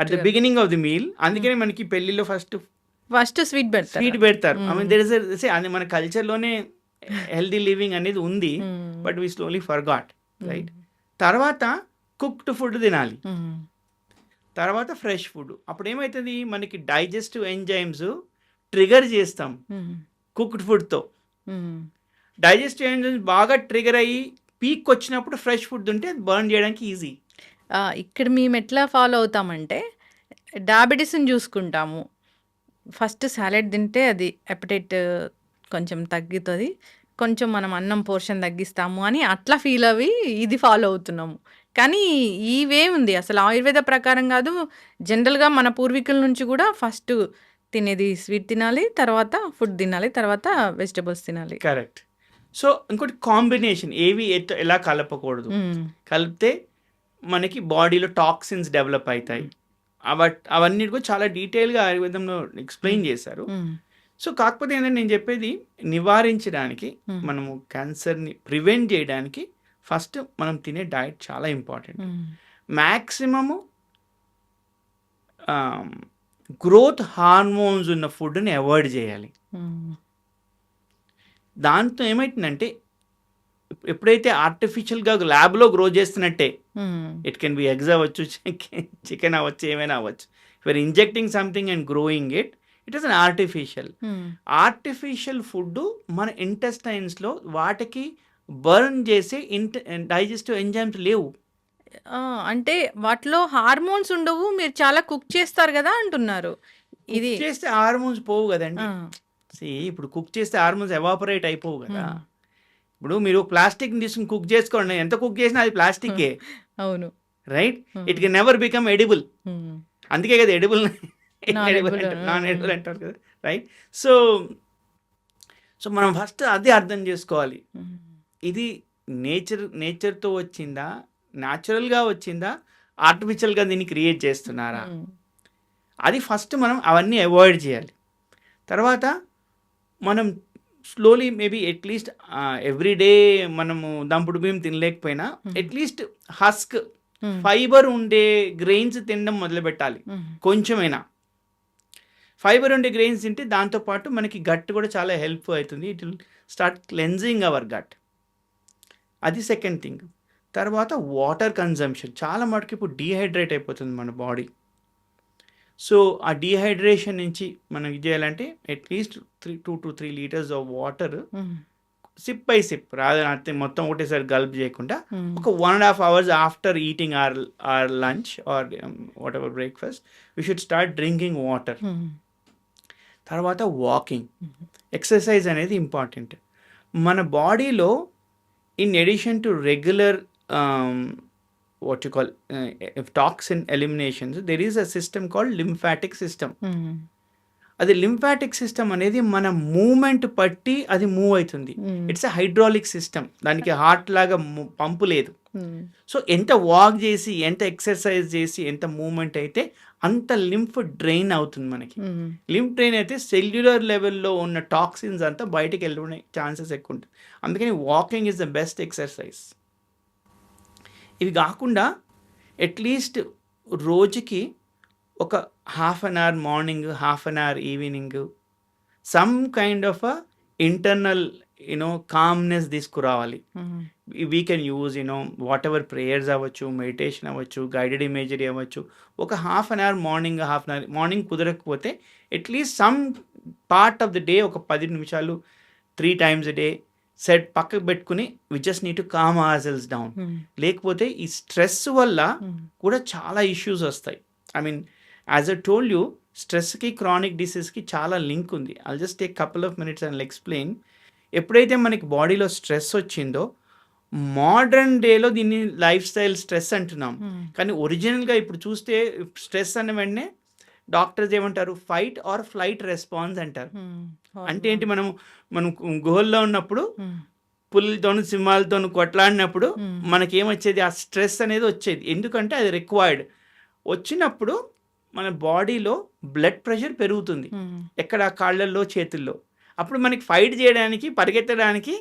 at the beginning of the meal. అందుకనే మనకి పెళ్లిలో ఫస్ట్ స్వీట్ పెడతారు. ఐ మీన్ దేర్ ఇస్ అది మన కల్చర్లోనే హెల్దీ లివింగ్ అనేది ఉంది, but we slowly forgot, right? తర్వాత కుక్డ్ ఫుడ్ తినాలి, తర్వాత ఫ్రెష్ ఫుడ్. అప్పుడు ఏమవుతుంది, మనకి డైజెస్టివ్ ఎంజైమ్స్ ట్రిగర్ చేస్తాం కుక్డ్ ఫుడ్తో. డైజెస్టివ్ ఎంజైమ్స్ బాగా ట్రిగర్ అయ్యి పీక్ వచ్చినప్పుడు ఫ్రెష్ ఫుడ్ ఉంటే అది బర్న్ చేయడానికి ఈజీ. ఇక్కడ మేము ఎట్లా ఫాలో అవుతామంటే, డయాబెటీస్ని చూసుకుంటాము. ఫస్ట్ సాలెడ్ తింటే అది అపెటైట్ కొంచెం తగ్గుతుంది, కొంచెం మనం అన్నం పోర్షన్ తగ్గిస్తాము అని అట్లా ఫీల్ అవి ఇది ఫాలో అవుతున్నాము. కానీ ఇవేముంది అసలు ఆయుర్వేద ప్రకారం కాదు. జనరల్గా మన పూర్వీకుల నుంచి కూడా ఫస్ట్ తినేది స్వీట్ తినాలి, తర్వాత ఫుడ్ తినాలి, తర్వాత వెజిటబుల్స్ తినాలి. కరెక్ట్. సో ఇంకోటి కాంబినేషన్, ఏవి ఎలా కలపకూడదు. కలిపితే మనకి బాడీలో టాక్సిన్స్ డెవలప్ అవుతాయి. అవన్నీ కూడా చాలా డీటెయిల్గా ఆయుర్వేదంలో ఎక్స్ప్లెయిన్ చేశారు. సో కాకపోతే ఏంటంటే, నేను చెప్పేది నివారించడానికి, మనము క్యాన్సర్ని ప్రివెంట్ చేయడానికి ఫస్ట్ మనం తినే డైట్ చాలా ఇంపార్టెంట్. మ్యాక్సిమము గ్రోత్ హార్మోన్స్ ఉన్న ఫుడ్ని అవాయిడ్ చేయాలి. దాంతో ఏమవుతుందంటే, ఎప్పుడైతే ఆర్టిఫిషియల్గా ల్యాబ్లో గ్రో చేస్తున్నట్టే, ఇట్ కెన్ బి ఎగ్స్ అవ్వచ్చు, చికెన్ అవ్వచ్చు, ఏమైనా అవ్వచ్చు. You're injecting something and growing it is an artificial food మన ఇంటెస్టైన్స్లో వాటికి బర్న్ చేసే డైజెస్టివ్ ఎంజైమ్స్ లేవు. అంటే వాటిలో హార్మోన్స్ ఉండవు, మీరు చాలా కుక్ చేస్తారు కదా అంటున్నారు. ఇది చేస్తే హార్మోన్స్ పోవు కదండి. ఇప్పుడు కుక్ చేస్తే హార్మోన్స్ ఎవాపరేట్ అయిపోవు కదా. ఇప్పుడు మీరు ప్లాస్టిక్ తీసుకుని కుక్ చేసుకోండి, ఎంత కుక్ చేసినా అది ప్లాస్టికే. అవును, right? It can never become edible. అందుకే కదా ఎడిబుల్, నాన్ ఎడిబుల్ అంటారు కదా, రైట్? సో మనం ఫస్ట్ అదే అర్థం చేసుకోవాలి. ఇది నేచర్తో వచ్చిందా, న్యాచురల్గా వచ్చిందా, ఆర్టిఫిషియల్గా దీన్ని క్రియేట్ చేస్తున్నారా, అది ఫస్ట్ మనం అవన్నీ అవాయిడ్ చేయాలి. తర్వాత మనం స్లోలీ మేబీ అట్లీస్ట్ ఎవ్రీడే మనము దంపుడు బియ్యం తినలేకపోయినా అట్లీస్ట్ హస్క్, ఫైబర్ ఉండే గ్రెయిన్స్ తినడం మొదలు పెట్టాలి. కొంచెమైనా ఫైబర్ ఉండే గ్రెయిన్స్ తింటే దాంతోపాటు మనకి గట్ కూడా చాలా హెల్ప్ అవుతుంది. It will start cleansing our gut. అది సెకండ్ థింగ్. తర్వాత వాటర్ కన్జంప్షన్ చాలా మటుకు ఇప్పుడు డీహైడ్రేట్ అయిపోతుంది మన బాడీ. సో ఆ డీహైడ్రేషన్ నుంచి మనం ఇది చేయాలంటే at least 2 to 3 liters of water sip by sip, రాదంటే మొత్తం ఒకటేసారి గల్ప్ చేయకుండా ఒక 1.5 hours after eating or lunch or whatever breakfast we should start drinking water. తర్వాత వాకింగ్, ఎక్సర్సైజ్ అనేది ఇంపార్టెంట్. మన బాడీలో in addition to regular what you call toxin eliminations, there is a system called lymphatic system. అది లింఫాటిక్ సిస్టమ్ అనేది మన మూమెంట్ పట్టి అది మూవ్ అవుతుంది. It's a hydraulic system. దానికి హార్ట్ లాగా పంపు లేదు. సో ఎంత వాక్ చేసి, ఎంత ఎక్సర్సైజ్ చేసి, ఎంత మూమెంట్ అయితే అంత లింఫ్ డ్రైన్ అవుతుంది మనకి. లింఫ్ డ్రైన్ అయితే సెల్యులర్ లెవెల్లో ఉన్న టాక్సిన్స్ అంతా బయటికి వెళ్ళే ఛాన్సెస్ ఎక్కువ ఉంటుంది. అందుకని walking is the best exercise. ఇవి కాకుండా అట్లీస్ట్ రోజుకి ఒక half an hour morning, half an hour evening, some kind of a internal calmness తీసుకురావాలి. We can use whatever prayers అవ్వచ్చు, మెడిటేషన్ అవ్వచ్చు, గైడెడ్ ఇమేజరీ అవ్వచ్చు. ఒక half an hour morning, half an hour morning కుదరకపోతే at least some part of the day ఒక 10 నిమిషాలు 3 times a day సెట్ పక్కకు పెట్టుకుని we just need to calm our cells down. లేకపోతే ఈ స్ట్రెస్ వల్ల కూడా చాలా ఇష్యూస్ వస్తాయి. I mean as I told you, స్ట్రెస్కి క్రానిక్ డిసీజ్కి చాలా లింక్ ఉంది. I'll just take couple of minutes and explain. ఎప్పుడైతే మనకి బాడీలో స్ట్రెస్ వచ్చిందో, మోడర్న్ డేలో దీన్ని లైఫ్ స్టైల్ స్ట్రెస్ అంటున్నాం. కానీ ఒరిజినల్గా ఇప్పుడు చూస్తే స్ట్రెస్ అన్న వెంటనే డాక్టర్స్ ఏమంటారు, ఫైట్ ఆర్ ఫ్లైట్ రెస్పాన్స్ అంటారు. అంటే ఏంటి, మనం గుహల్లో ఉన్నప్పుడు పులులతోను సింహాలతోను కొట్లాడినప్పుడు మనకేమొచ్చేది, ఆ స్ట్రెస్ అనేది వచ్చేది. ఎందుకంటే అది రిక్వైర్డ్. వచ్చినప్పుడు మన బాడీలో బ్లడ్ ప్రెషర్ పెరుగుతుంది, ఎక్కడ కాళ్ళల్లో చేతుల్లో. అప్పుడు మనకి ఫైట్ చేయడానికి, పరిగెత్తడానికి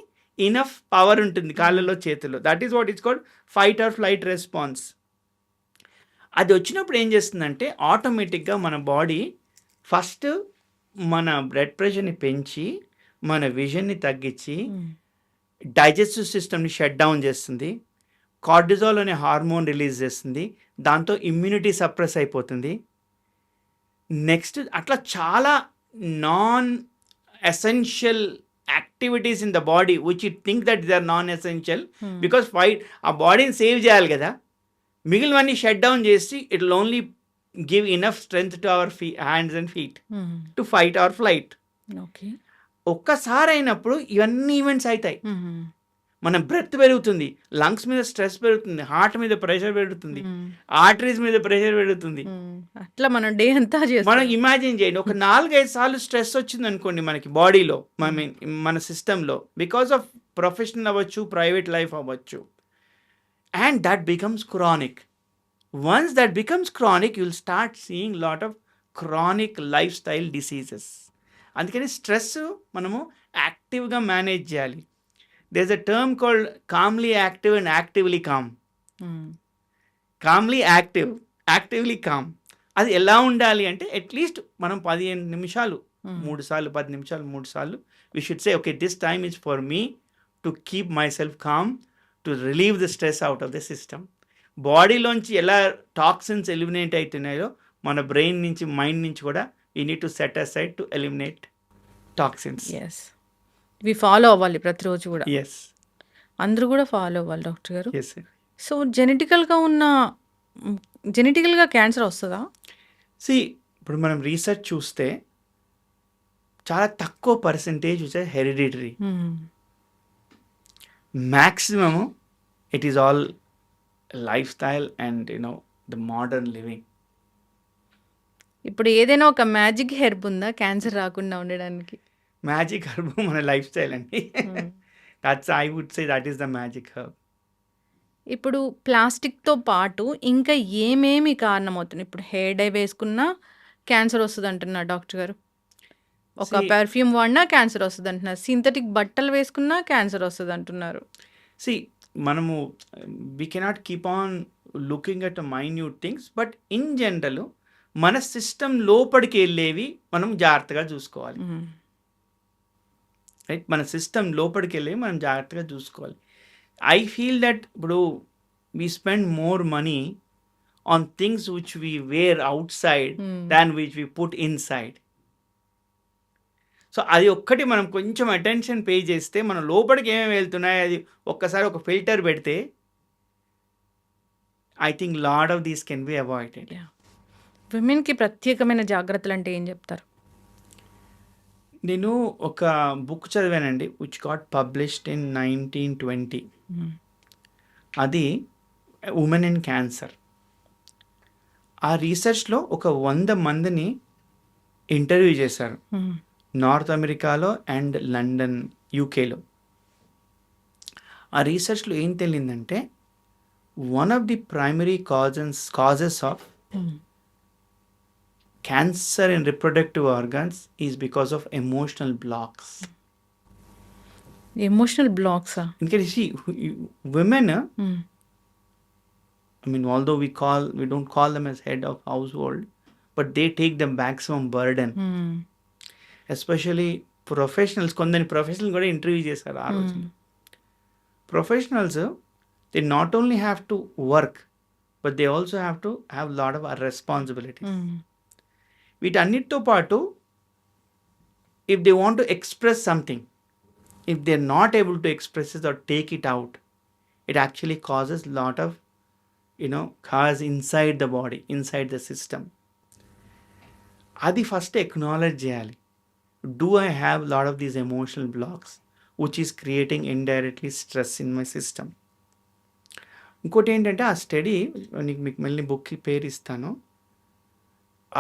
ఇనఫ్ పవర్ ఉంటుంది కాళ్ళల్లో చేతుల్లో. That is what is called fight or flight response. అది వచ్చినప్పుడు ఏం చేస్తుందంటే ఆటోమేటిక్గా మన బాడీ ఫస్ట్ మన బ్లడ్ ప్రెషర్ని పెంచి, మన విజన్ని తగ్గించి, డైజెస్టివ్ సిస్టమ్ని షట్ డౌన్ చేస్తుంది, కార్టిజాల్ అనే హార్మోన్ రిలీజ్ చేస్తుంది, దాంతో ఇమ్యూనిటీ సప్రెస్ అయిపోతుంది. నెక్స్ట్ అట్లా చాలా non essential activities in the body which you think that they are non essential, because fight ఆ బాడీని సేవ్ చేయాలి కదా, మిగిలినవన్నీ షట్ డౌన్ చేసి it will only give enough strength to our hands and feet to fight our flight. ఒక్కసారి అయినప్పుడు ఇవన్నీ ఈవెంట్స్ అవుతాయి. మన బ్రెత్ పెరుగుతుంది, లంగ్స్ మీద స్ట్రెస్ పెరుగుతుంది, హార్ట్ మీద ప్రెషర్ పెరుగుతుంది, ఆర్టరీస్ మీద ప్రెషర్ పెరుగుతుంది. అట్లా మనం డే అంతా మనం ఇమాజిన్ చేయండి, ఒక 4-5 సార్లు స్ట్రెస్ వచ్చింది అనుకోండి మనకి బాడీలో, మన సిస్టంలో, బికాస్ ఆఫ్ ప్రొఫెషనల్ అవ్వచ్చు, ప్రైవేట్ లైఫ్ అవ్వచ్చు, and that becomes chronic. Once that becomes chronic, you'll start seeing lot of chronic lifestyle diseases. అందుకని స్ట్రెస్ మనము యాక్టివ్గా మేనేజ్ చేయాలి. there's a term called calmly active and actively calm. calmly active, actively calm. అది ఎలా ఉండాలి అంటే అట్లీస్ట్ మనం 15 నిమిషాలు 3 సార్లు, 10 నిమిషాలు 3 సార్లు we should say, okay, this time is for me to keep myself calm, to relieve the stress out of the system. బాడీలోంచి ఎలా టాక్సిన్స్ ఎలిమినేట్ అవుతున్నాయో మన బ్రెయిన్ నుంచి, మైండ్ నుంచి కూడా we need to set aside to eliminate toxins. ఇవి ఫాలో అవ్వాలి ప్రతిరోజు కూడా. ఎస్, అందరూ కూడా ఫాలో అవ్వాలి డాక్టర్ గారు. ఎస్. సో జెనెటికల్గా క్యాన్సర్ వస్తుందా? ఇప్పుడు మనం రీసెర్చ్ చూస్తే చాలా తక్కువ పర్సెంటేజ్ వచ్చే hereditary. Maximum it is all lifestyle and the modern living. ఇప్పుడు ఏదైనా ఒక మ్యాజిక్ హెర్బ్ ఉందా క్యాన్సర్ రాకుండా ఉండడానికి? మ్యాజిక్ హెర్బ్ మన లైఫ్ స్టైల్ అండి. That's I would say that is the magic herb. ఇప్పుడు ప్లాస్టిక్తో పాటు ఇంకా ఏమేమి కారణమవుతుంది? ఇప్పుడు హెయిర్ డై వేసుకున్నా క్యాన్సర్ వస్తుంది అంటున్నారు డాక్టర్ గారు. ఒక పెర్ఫ్యూమ్ వాడినా క్యాన్సర్ వస్తుంది అంటున్నారు, సింథటిక్ బట్టలు వేసుకున్నా క్యాన్సర్ వస్తుంది అంటున్నారు. మనము we cannot keep on looking at minute things, but in general మన సిస్టమ్ లోపలికి వెళ్ళేవి మనం జాగ్రత్తగా చూసుకోవాలి. రైట్, మన సిస్టమ్ లోపలికి వెళ్ళేవి మనం జాగ్రత్తగా చూసుకోవాలి. ఐ ఫీల్ దట్ ఇప్పుడు we spend more money on things which we wear out side than which we put in side. So అది ఒక్కటి మనం కొంచెం అటెన్షన్ పే చేస్తే మన లోపలికి ఏమేమి వెళ్తున్నాయి అది ఒక్కసారి ఒక ఫిల్టర్ పెడితే I think lot of these can be avoided. విమెన్కి ప్రత్యేకమైన జాగ్రత్తలు అంటే ఏం చెప్తారు? నేను ఒక బుక్ చదివానండి విచ్ గాట్ పబ్లిష్డ్ ఇన్ 1920. అది ఉమెన్ అండ్ క్యాన్సర్. ఆ రీసెర్చ్లో ఒక 100 మందిని ఇంటర్వ్యూ చేశారు, నార్త్ అమెరికాలో అండ్ లండన్, యూకేలో. ఆ రీసెర్చ్లో ఏం తెలియందంటే one of the primary causes of cancer in reproductive organs is because of emotional blocks. Emotional బ్లాక్సా? Because see, women, I mean, although we don't call them as head of household, but they take the maximum burden. Especially professionals. కొందరి ప్రొఫెషనల్ కూడా ఇంటర్వ్యూ చేశారు ఆ రోజు. Professionals, they not only have to work, but they also have to have a lot of responsibilities. వీటన్నిటితో పాటు if they want to express something, if they're not able to express it or take it out, it actually causes lot of cause inside the body, inside the system. అది ఫస్ట్ ఎక్నాలెడ్జ్ చేయాలి. Do I have a lot of these emotional blocks which is creating indirectly stress in my system? ఇంకోటి ఏంటంటే ఆ స్టడీ మీకు మళ్ళీ బుక్కి పేరు ఇస్తాను.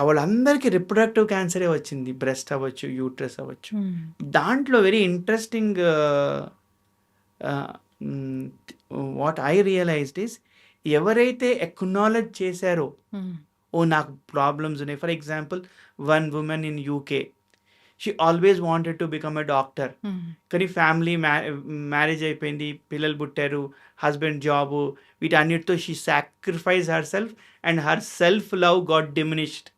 వాళ్ళందరికీ రిప్రొడక్టివ్ క్యాన్సరే వచ్చింది, బ్రెస్ట్ అవ్వచ్చు, యూట్రస్ అవ్వచ్చు. దాంట్లో very interesting what I realized is, ఎవరైతే ఎక్నాలెడ్జ్ చేశారో ఓ నాకు ప్రాబ్లమ్స్ ఉన్నాయి. For example, one women in UK, she always wanted to become a doctor. కానీ ఫ్యామిలీ మ్యారేజ్ అయిపోయింది, పిల్లలు పుట్టారు, హస్బెండ్ జాబు, వీటన్నిటితో she sacrifice her self and her self love got diminished.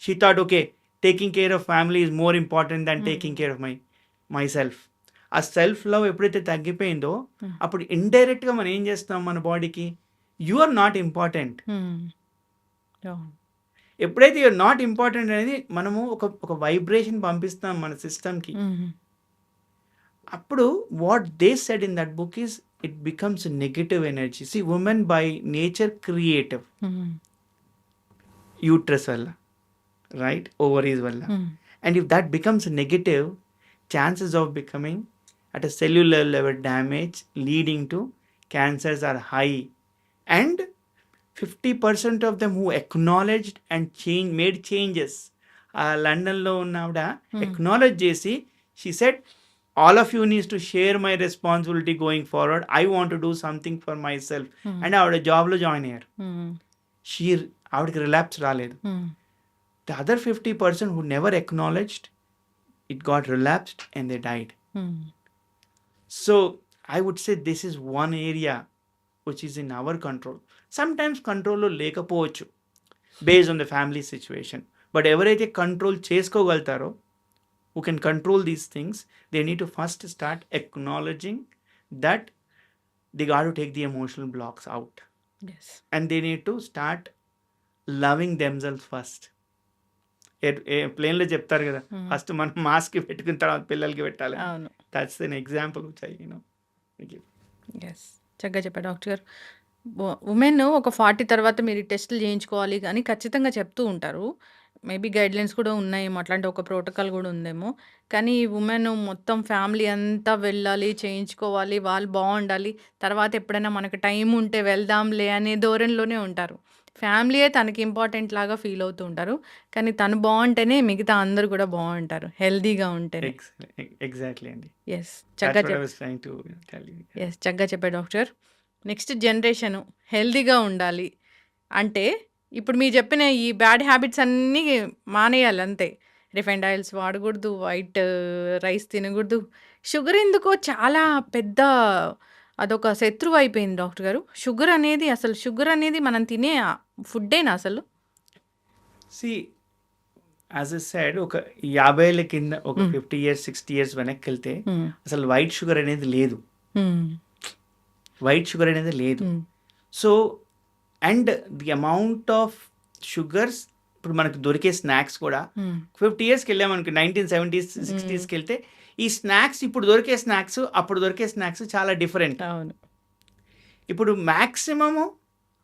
She thought, okay, taking care of family is more important than taking care of myself. ఆ సెల్ఫ్ లవ్ ఎప్పుడైతే తగ్గిపోయిందో అప్పుడు ఇండైరెక్ట్గా మనం ఏం చేస్తాం మన బాడీకి, యు ఆర్ నాట్ ఇంపార్టెంట్. ఎప్పుడైతే యూఆర్ నాట్ ఇంపార్టెంట్ అనేది మనము ఒక వైబ్రేషన్ పంపిస్తాం మన సిస్టమ్కి. అప్పుడు what they said in that book is it becomes negative energy. See, women by nature creative, uterus వల్ల, right, ovaries valla. And if that becomes negative, chances of becoming at a cellular level damage leading to cancers are high. And 50% of them who acknowledged and made changes, London lo unnavada acknowledge chesi, she said, all of you needs to share my responsibility going forward. I want to do something for myself. And avada job lo join ayyaru. avadiki relapse raaledu. The other 50% who never acknowledged, it got relapsed and they died. So I would say this is one area which is in our control. Sometimes control lo lekapochu based on the family situation. But ఎవరైతే control చేసుకోగలుగుతారో, who can control these things, they need to first start acknowledging that they got to take the emotional blocks out. Yes. And they need to start loving themselves first. ప్లేన్లో చెప్తారు కదా, ఫస్ట్ మనం మాస్క్ పెట్టుకున్న తర్వాత పిల్లలకి పెట్టాలి. That's an example which I give. Yes, చక్కగా చెప్పారు డాక్టర్ గారు. ఉమెన్ ఒక 40 తర్వాత మీరు టెస్టులు చేయించుకోవాలి అని ఖచ్చితంగా చెప్తూ ఉంటారు. మేబీ గైడ్లైన్స్ కూడా ఉన్నాయేమో, అట్లాంటి ఒక ప్రోటోకాల్ కూడా ఉందేమో. కానీ ఉమెన్ మొత్తం ఫ్యామిలీ అంతా వెళ్ళాలి, చేయించుకోవాలి, వాళ్ళు బాగుండాలి, తర్వాత ఎప్పుడైనా మనకు టైం ఉంటే వెళ్దాంలే అనే ధోరణిలోనే ఉంటారు. ఫ్యామిలీయే తనకి ఇంపార్టెంట్ లాగా ఫీల్ అవుతూ ఉంటారు. కానీ తను బాగుంటేనే మిగతా అందరూ కూడా బాగుంటారు, హెల్దీగా ఉంటేనే. ఎగ్జాక్ట్లీ అండి. ఎస్, చక్కగా చెప్పారు డాక్టర్. నెక్స్ట్ జనరేషన్ హెల్దీగా ఉండాలి అంటే ఇప్పుడు మీరు చెప్పిన ఈ బ్యాడ్ హ్యాబిట్స్ అన్నీ మానేయాలి అంతే. రిఫైండ్ ఆయిల్స్ వాడకూడదు, వైట్ రైస్ తినకూడదు. షుగర్ ఎందుకో చాలా పెద్ద అదొక శత్రువు అయిపోయింది డాక్టర్ గారు. షుగర్ అనేది మనం తినే ఫుడ్డేనా అసలు? సి, యాజ్ ఎ సైడ్, ఒక 50 కింద ఒక 50 years 60 years వెనక్కి వెళ్తే అసలు వైట్ షుగర్ అనేది లేదు. So and the amount of sugars ఇప్పుడు మనకు దొరికే స్నాక్స్ కూడా 50 yearsకి వెళ్ళామనుకో, 1970s 60sకి వెళ్తే ఈ స్నాక్స్ ఇప్పుడు దొరికే స్నాక్స్ అప్పుడు దొరికే స్నాక్స్ చాలా డిఫరెంట్. అవును. ఇప్పుడు మ్యాక్సిమము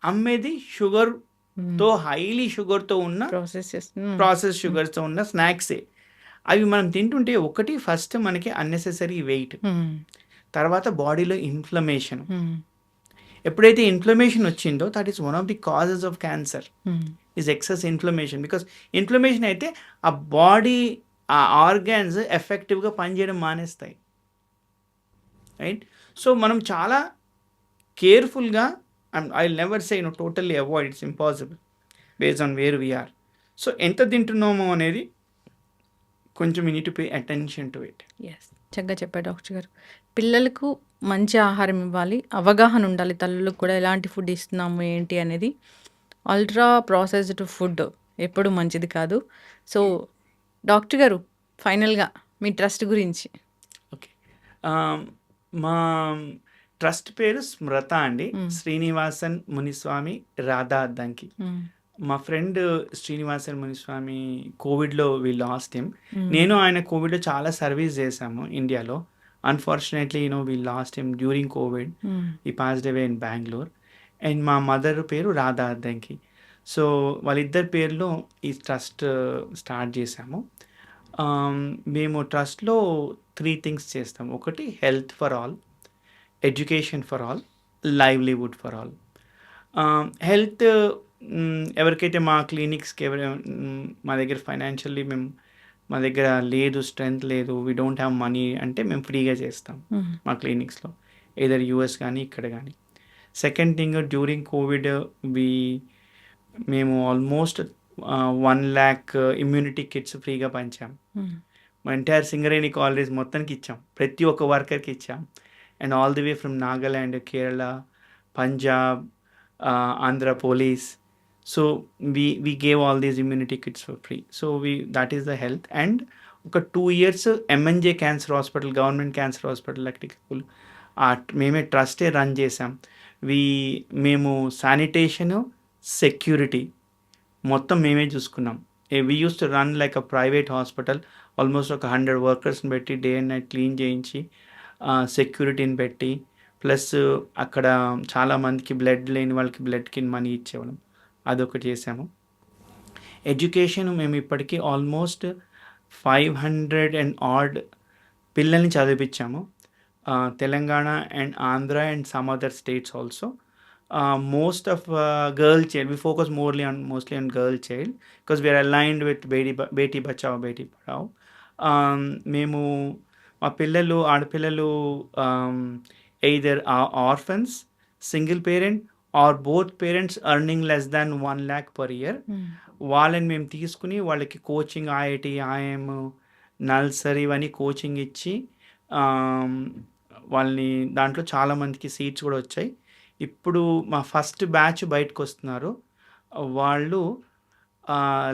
అమ్మేది షుగర్తో, హైలీ షుగర్తో ఉన్న ప్రాసెస్ షుగర్తో ఉన్న స్నాక్సే. అవి మనం తింటుంటే ఒకటి ఫస్ట్ మనకి అన్నెసెసరీ వెయిట్, తర్వాత బాడీలో ఇన్ఫ్లమేషన్, ఎప్పుడైతే ఇన్ఫ్లమేషన్ వచ్చిందో that is one of the causes of cancer hmm. Is excess inflammation. Because inflammation అయితే ఆ బాడీ ఆ ఆర్గాన్స్ ఎఫెక్టివ్గా పనిచేయడం మానేస్తాయి, రైట్? సో మనం చాలా కేర్ఫుల్గా, I never say totally avoid, it's impossible based on where we're. So ఎంత తింటున్నామో అనేది కొంచెం you need to pay attention to it. Yes, చక్కగా చెప్పారు డాక్టర్ గారు. పిల్లలకు మంచి ఆహారం ఇవ్వాలి, అవగాహన ఉండాలి తల్లులకు కూడా ఎలాంటి ఫుడ్ ఇస్తున్నాము ఏంటి అనేది. అల్ట్రా ప్రాసెస్డ్ ఫుడ్ ఎప్పుడు మంచిది కాదు. సో డాక్టర్ గారు, ఫైనల్గా మీ ట్రస్ట్ గురించి. ఓకే, మా ట్రస్ట్ పేరు స్మృత అండి. శ్రీనివాసన్ మునిస్వామి రాధా అద్దంకి. మా ఫ్రెండ్ శ్రీనివాసన్ మునిస్వామి కోవిడ్లో వి లాస్ట్ హిమ్. నేను ఆయన కోవిడ్లో చాలా సర్వీస్ చేశాము ఇండియాలో. Unfortunately we lost him during Covid. He passed away in Bengaluru. And మా మదర్ పేరు రాధా అద్దంకి. సో వాళ్ళిద్దరి పేర్లో ఈ ట్రస్ట్ స్టార్ట్ చేశాము. మేము ట్రస్ట్లో 3 థింగ్స్ చేస్తాం. ఒకటి health for all, education for all, livelihood for all. Health ఎవరికైతే మా క్లినిక్స్కి మా దగ్గర ఫైనాన్షియల్లీ మా దగ్గర లేదు, స్ట్రెంగ్త్ లేదు, వీ డోంట్ హ్యావ్ మనీ అంటే మేము ఫ్రీగా చేస్తాం మా క్లినిక్స్లో, ఏదర్ యూఎస్ కానీ ఇక్కడ కానీ. సెకండ్ థింగ్, డ్యూరింగ్ కోవిడ్ మేము ఆల్మోస్ట్ 1 lakh ఇమ్యూనిటీ కిట్స్ ఫ్రీగా పంచాం. మా ఎంటైర్ సింగరేణి కాలనీస్ మొత్తానికి ఇచ్చాం, ప్రతి ఒక్క వర్కర్కి ఇచ్చాం. And all the way from Nagaland, Kerala, Punjab, Andhra police. So we gave all these immunity kits for free. So that is the health. And ఒక 2 years MNJ cancer hospital, government cancer hospital అక్టికల్ మేమే ట్రస్టే రన్ చేసాం. మేము శానిటేషను, సెక్యూరిటీ మొత్తం మేమే చూసుకున్నాం. We use to run like a private hospital. Almost ఒక 100 వర్కర్స్ని పెట్టి డే అండ్ నైట్ క్లీన్ చేయించి, సెక్యూరిటీని పెట్టి, ప్లస్ అక్కడ చాలామందికి బ్లడ్ లేని వాళ్ళకి బ్లడ్కి మనీ ఇచ్చేవాళ్ళం, అదొకటి చేసాము. ఎడ్యుకేషన్ మేము ఇప్పటికీ ఆల్మోస్ట్ 500 and odd పిల్లల్ని చదివించాము. Telangana and Andhra and some other states also. Most of girl child, we focus mostly on girl child because we are aligned with Beti Bachao Beti Padhao. మేము మా పిల్లలు, ఆడపిల్లలు either orphans, single parent or both parents earning less than 1 lakh per year, వాళ్ళని మేము తీసుకుని వాళ్ళకి కోచింగ్, IIT, IIM, నల్సరీ ఇవన్నీ కోచింగ్ ఇచ్చి వాళ్ళని దాంట్లో చాలామందికి సీట్స్ కూడా వచ్చాయి. ఇప్పుడు మా ఫస్ట్ బ్యాచ్ బయటకు వస్తున్నారు. వాళ్ళు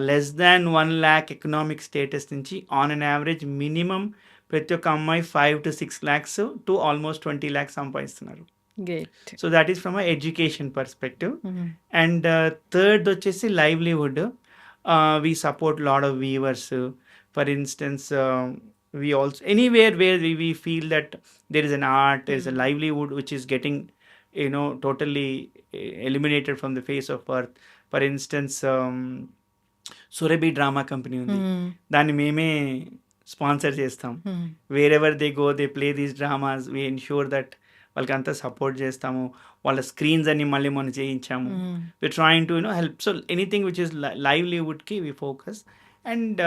less than 1 lakh economic status నుంచి ఆన్ అన్ యావరేజ్ మినిమం ప్రతి ఒక్క అమ్మాయి 5 to 6 lakhs to almost 20 lakhs సంపాదిస్తున్నారు. So that is from education perspective. And third వచ్చేసి livelihood. We support lot of weavers. For instance we also anywhere where we feel that there is an art, there is a livelihood which is getting totally eliminated from the face of earth. For instance, Surabhi drama company ఉంది, దాన్ని మేమే స్పాన్సర్ చేస్తాం. Wear ever they go they play these dramas, we ensure that వాళ్ళకి అంతా సపోర్ట్ చేస్తాము. వాళ్ళ స్క్రీన్స్ అన్ని మళ్ళీ మనం చేయించాము. We trying to help. So anything which is లైవ్లీవుడ్కి we focus. And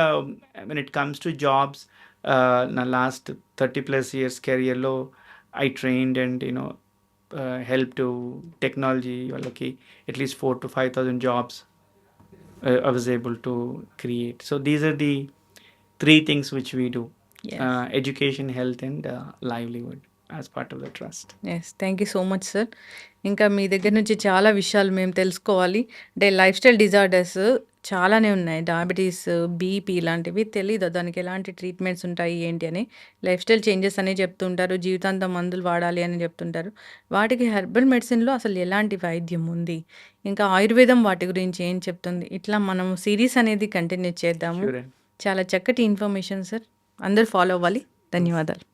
when it comes to jobs, నా లాస్ట్ 30+ years కెరియర్లో I trained and help to technology వాళ్ళకి at least 4,000 to 5,000 jobs I was able to create. So these are the 3 things which we do. Yes. Education, health and livelihood as part of the trust. Yes, thank you so much sir. ఇంకా మీ దగ్గర నుంచి చాలా విషయాలు మేము తెలుసుకోవాలి. అంటే లైఫ్ స్టైల్ డిజార్డర్స్ చాలానే ఉన్నాయి, డయాబెటీస్, బీపీ ఇలాంటివి. తెలీదు దానికి ఎలాంటి ట్రీట్మెంట్స్ ఉంటాయి ఏంటి అని. లైఫ్ స్టైల్ చేంజెస్ అని చెప్తుంటారు, జీవితాంతం మందులు వాడాలి అని చెప్తుంటారు. వాటికి హెర్బల్ మెడిసిన్లో అసలు ఎలాంటి వైద్యం ఉంది, ఇంకా ఆయుర్వేదం వాటి గురించి ఏం చెప్తుంది, ఇట్లా మనం సిరీస్ అనేది కంటిన్యూ చేద్దాము. Sure. చాలా చక్కటి ఇన్ఫర్మేషన్ సార్, అందరూ ఫాలో అవ్వాలి. ధన్యవాదాలు.